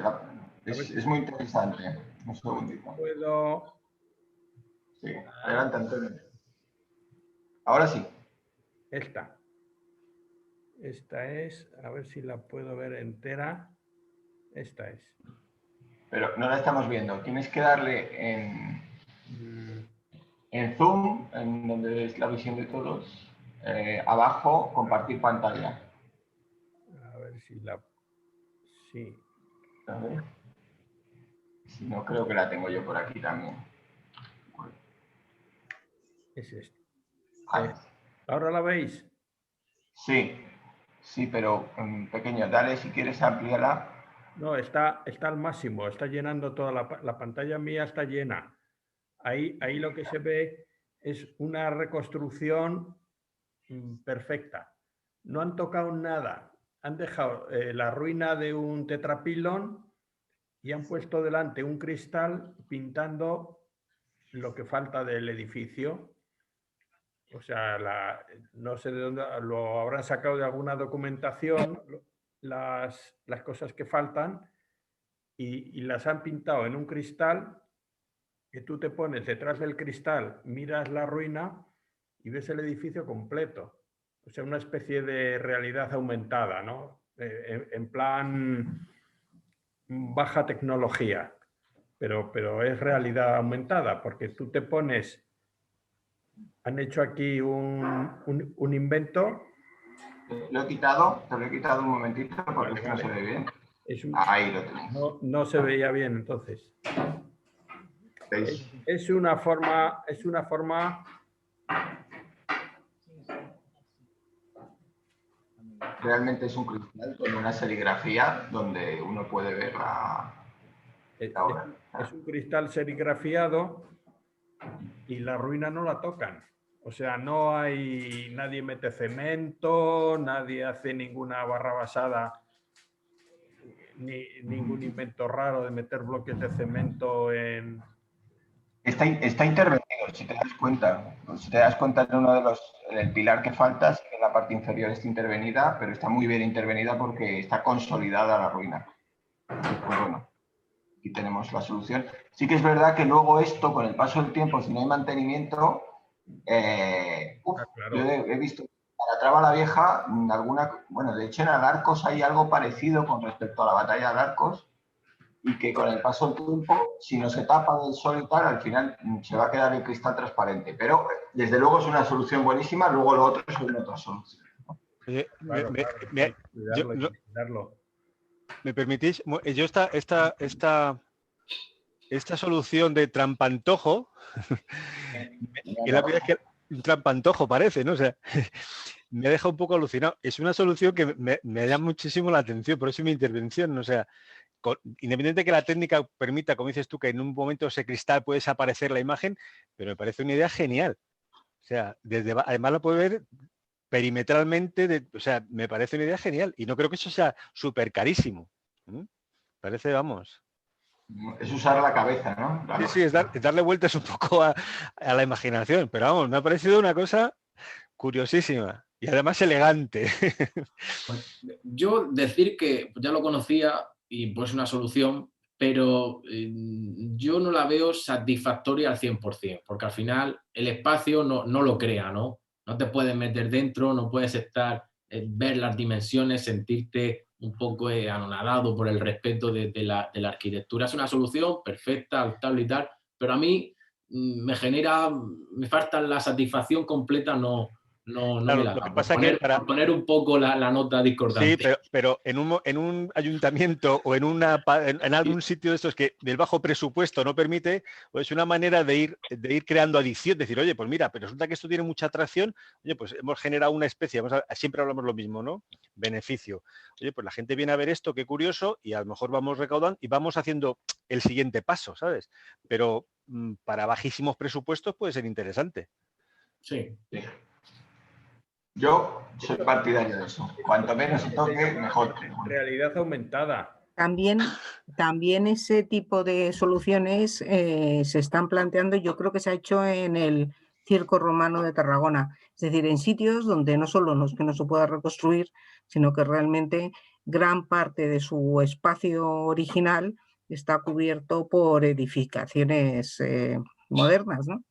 es muy interesante. Un segundito. ¿Puedo? Sí, adelante, Antonio. Ahora sí. Esta es, a ver si la puedo ver entera. Esta es. Pero no la estamos viendo. Tienes que darle en Zoom, en donde es la visión de todos, abajo, compartir pantalla. A ver si la... Sí. A ver. Si no, creo que la tengo yo por aquí también. Es esto. Ahí. ¿Ahora la veis? Sí, sí, pero pequeño. Dale, si quieres, amplíala. No, está al máximo, está llenando toda la pantalla mía, está llena. Ahí lo que se ve es una reconstrucción perfecta. No han tocado nada. Han dejado la ruina de un tetrapilón y han puesto delante un cristal pintando lo que falta del edificio. O sea, no sé de dónde lo habrán sacado de alguna documentación, las cosas que faltan, y las han pintado en un cristal que tú te pones detrás del cristal, miras la ruina y ves el edificio completo. O sea, una especie de realidad aumentada, ¿no? En plan baja tecnología, pero es realidad aumentada, porque tú te pones... Han hecho aquí un invento. Lo he quitado, te lo he quitado un momentito porque Vale, es que no se ve bien. Ahí lo tenéis. No se veía bien, entonces. ¿Veis? Es una forma... Realmente es un cristal con una serigrafía donde uno puede ver la obra. Es un cristal serigrafiado y la ruina no la tocan. O sea, no hay... Nadie mete cemento, nadie hace ninguna barrabasada, ni ningún invento raro de meter bloques de cemento en... Está intervenido, si te das cuenta. Si te das cuenta, en uno de el pilar que falta, sí que la parte inferior está intervenida, pero está muy bien intervenida porque está consolidada la ruina. Pues bueno, aquí tenemos la solución. Sí que es verdad que luego esto, con el paso del tiempo, si no hay mantenimiento, claro. Yo he visto para Traba la Vieja bueno, de hecho en Alarcos hay algo parecido con respecto a la batalla de Alarcos, y que con el paso del tiempo, si no se tapa del sol y tal, al final se va a quedar el cristal transparente. Pero desde luego es una solución buenísima, luego lo otro es una otra solución. ¿Me permitís? Yo esta solución de trampantojo, que la verdad es que un trampantojo parece, ¿no? O sea, me ha dejado un poco alucinado. Es una solución que me llama muchísimo la atención, por eso mi intervención, o sea, independiente de que la técnica permita, como dices tú, que en un momento ese cristal puede desaparecer la imagen, pero me parece una idea genial. O sea, además lo puede ver perimetralmente, o sea, me parece una idea genial. Y no creo que eso sea súper carísimo. Parece, vamos. Es usar la cabeza, ¿no? Sí, sí, es darle vueltas un poco a la imaginación, pero vamos, me ha parecido una cosa curiosísima y además elegante. Yo decir que ya lo conocía y pues una solución, pero yo no la veo satisfactoria al 100%, porque al final el espacio no lo crea, ¿no? No te puedes meter dentro, no puedes estar, ver las dimensiones, sentirte un poco anonadado por el respeto de la arquitectura. Es una solución perfecta, adaptable y tal, pero a mí me falta la satisfacción completa, no Claro, me la lo que da. pasa que Por poner un poco la nota discordante. Sí, pero en un ayuntamiento o en algún sitio de estos que del bajo presupuesto no permite, pues es una manera de ir creando adición, decir, oye, pues mira, pero resulta que esto tiene mucha atracción, oye, pues hemos generado una especie, siempre hablamos lo mismo, ¿no? Beneficio. Oye, pues la gente viene a ver esto, qué curioso, y a lo mejor vamos recaudando y vamos haciendo el siguiente paso, ¿sabes? Pero para bajísimos presupuestos puede ser interesante. Sí. Yo soy partidario de eso. Cuanto menos se toque, mejor. Realidad aumentada. También ese tipo de soluciones se están planteando, yo creo que se ha hecho en el Circo Romano de Tarragona, es decir, en sitios donde no solo que no se pueda reconstruir, sino que realmente gran parte de su espacio original está cubierto por edificaciones modernas, ¿no?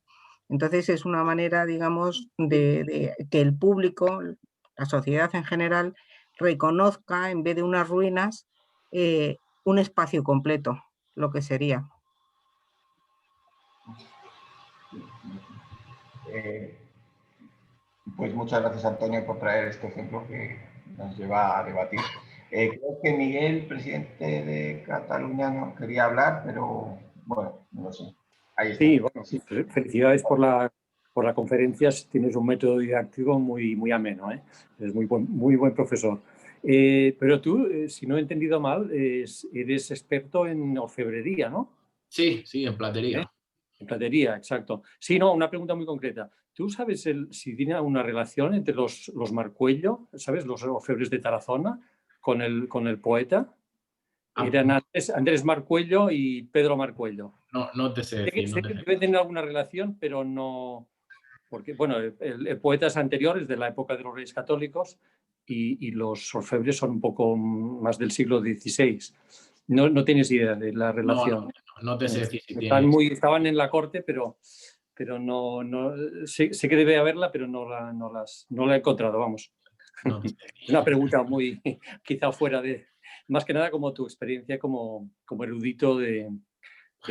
Entonces es una manera, digamos, de que el público, la sociedad en general, reconozca en vez de unas ruinas un espacio completo, lo que sería. Pues muchas gracias, Antonio, por traer este ejemplo que nos lleva a debatir. Creo que Miguel, presidente de Cataluña, no quería hablar, pero bueno, no lo sé. Ahí está. Sí, bueno, sí. Felicidades por la conferencia. Tienes un método didáctico muy ameno, ¿eh? Eres muy buen profesor. Pero tú, si no he entendido mal, eres experto en orfebrería, ¿no? Sí, en platería. En platería, exacto. Sí, no, una pregunta muy concreta. ¿Tú sabes si tiene una relación entre los Marcuello, ¿sabes? Los orfebres de Tarazona, con el poeta? Eran Andrés Marcuello y Pedro Marcuello. No te sé decir. Sé que deben tener alguna relación, pero no... Porque, bueno, el poeta es anterior, es de la época de los Reyes Católicos, y los orfebres son un poco más del siglo XVI. No tienes idea de la relación. No te sé decir si estaban en la corte, pero no sé que debe haberla, pero no la he encontrado, vamos. No Es una pregunta muy, quizá fuera de... Más que nada como tu experiencia como erudito de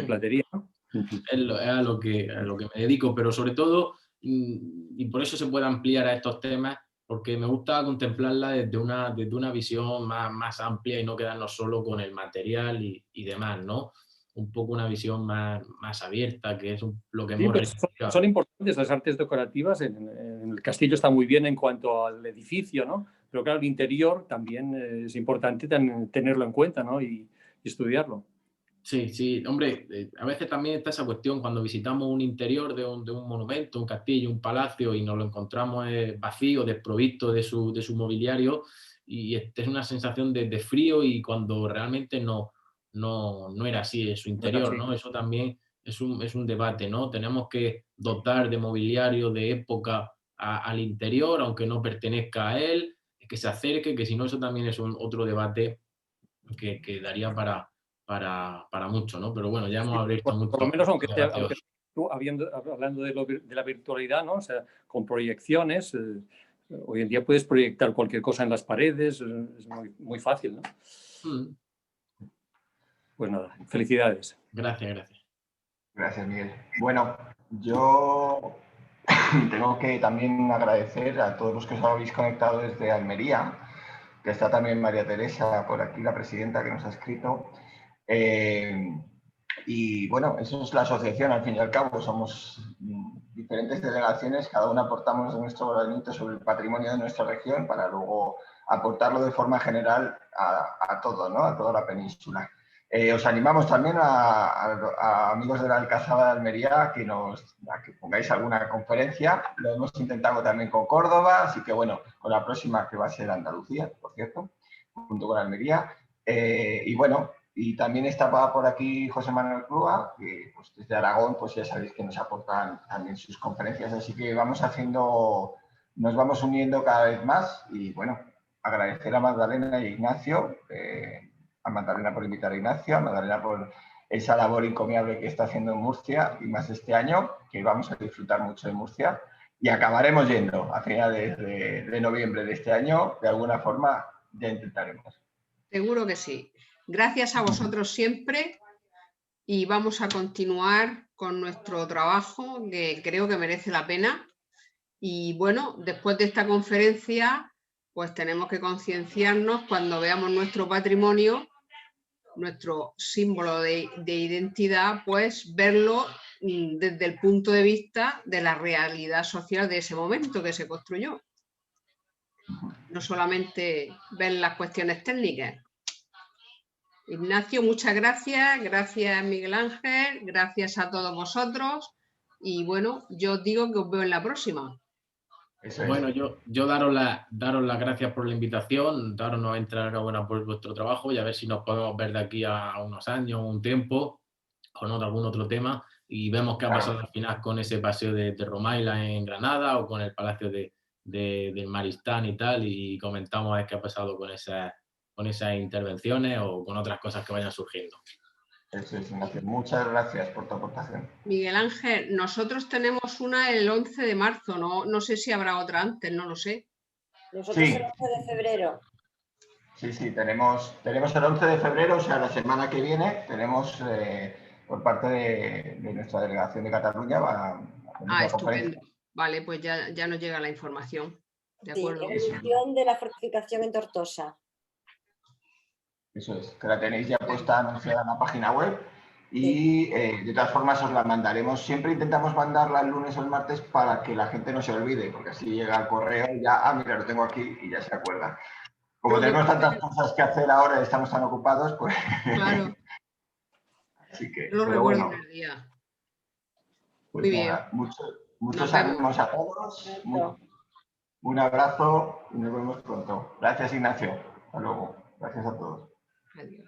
platería, ¿no? Es a lo que me dedico, pero sobre todo, y por eso se puede ampliar a estos temas, porque me gusta contemplarla desde una visión más amplia y no quedarnos solo con el material y demás, ¿no? Un poco una visión más abierta, que es lo que hemos realizado. Son importantes las artes decorativas. En el castillo está muy bien en cuanto al edificio, ¿no? Pero claro, el interior también es importante tenerlo en cuenta, ¿no? Y estudiarlo. Sí, hombre, a veces también está esa cuestión cuando visitamos un interior de un monumento, un castillo, un palacio y nos lo encontramos vacío, desprovisto de su mobiliario, y es una sensación de frío, y cuando realmente no era así en su interior, ¿no? Eso también es un debate, ¿no? Tenemos que dotar de mobiliario de época al interior, aunque no pertenezca a él, que se acerque, que si no, eso también es otro debate que daría para mucho, ¿no? Pero bueno, ya hemos abierto mucho. Por lo menos, aunque tú, hablando de la virtualidad, ¿no? O sea, con proyecciones, hoy en día puedes proyectar cualquier cosa en las paredes, es muy fácil, ¿no? Pues nada, felicidades. Gracias. Gracias, Miguel. Bueno, yo tengo que también agradecer a todos los que os habéis conectado desde Almería, que está también María Teresa por aquí, la presidenta, que nos ha escrito. Y bueno, eso es la asociación, al fin y al cabo. Somos diferentes delegaciones, cada una aportamos nuestro granito sobre el patrimonio de nuestra región para luego aportarlo de forma general a todo, ¿no? A toda la península. Os animamos también a amigos de la Alcazaba de Almería a que pongáis alguna conferencia. Lo hemos intentado también con Córdoba, así que bueno, con la próxima, que va a ser Andalucía, por cierto, junto con Almería. Y bueno, y también está por aquí José Manuel Clua, que pues, desde Aragón, pues ya sabéis que nos aportan también sus conferencias, así que nos vamos uniendo cada vez más. Y bueno, agradecer a Magdalena y a Ignacio, a Magdalena por invitar a Ignacio, a Magdalena por esa labor encomiable que está haciendo en Murcia, y más este año, que vamos a disfrutar mucho de Murcia, y acabaremos yendo a finales de noviembre de este año, de alguna forma ya intentaremos. Seguro que sí. Gracias a vosotros siempre, y vamos a continuar con nuestro trabajo, que creo que merece la pena. Y bueno, después de esta conferencia, pues tenemos que concienciarnos cuando veamos nuestro patrimonio, nuestro símbolo de identidad, pues verlo desde el punto de vista de la realidad social de ese momento que se construyó. No solamente ver las cuestiones técnicas. Ignacio, muchas gracias. Gracias, Miguel Ángel. Gracias a todos vosotros. Y bueno, yo os digo que os veo en la próxima. Bueno, yo daros las gracias por la invitación, daros nuevamente enhorabuena por vuestro trabajo, y a ver si nos podemos ver de aquí a unos años, un tiempo, con algún otro tema, y vemos qué ha pasado al final con ese paseo de Romaila en Granada, o con el Palacio del Maristán y tal, y comentamos a ver qué ha pasado con esas intervenciones o con otras cosas que vayan surgiendo. Eso es, Ignacio. Muchas gracias por tu aportación. Miguel Ángel, nosotros tenemos una el 11 de marzo, no sé si habrá otra antes, no lo sé. Nosotros el 11 de febrero. Sí, tenemos el 11 de febrero, o sea, la semana que viene, tenemos por parte de nuestra delegación de Cataluña, estupendo. Vale, pues ya nos llega la información. De acuerdo. Evolución de la fortificación en Tortosa. Eso es, que la tenéis ya puesta anunciada en la página web y de todas formas os la mandaremos. Siempre intentamos mandarla el lunes o el martes para que la gente no se olvide, porque así llega el correo y ya, mira, lo tengo aquí y ya se acuerda. Como tenemos tantas cosas que hacer ahora y estamos tan ocupados, pues... Claro. Así que, Lo recuerdo en el día. Pues muy nada, bien. muchos ánimos a todos. Un abrazo y nos vemos pronto. Gracias, Ignacio. Hasta luego. Gracias a todos. Adiós.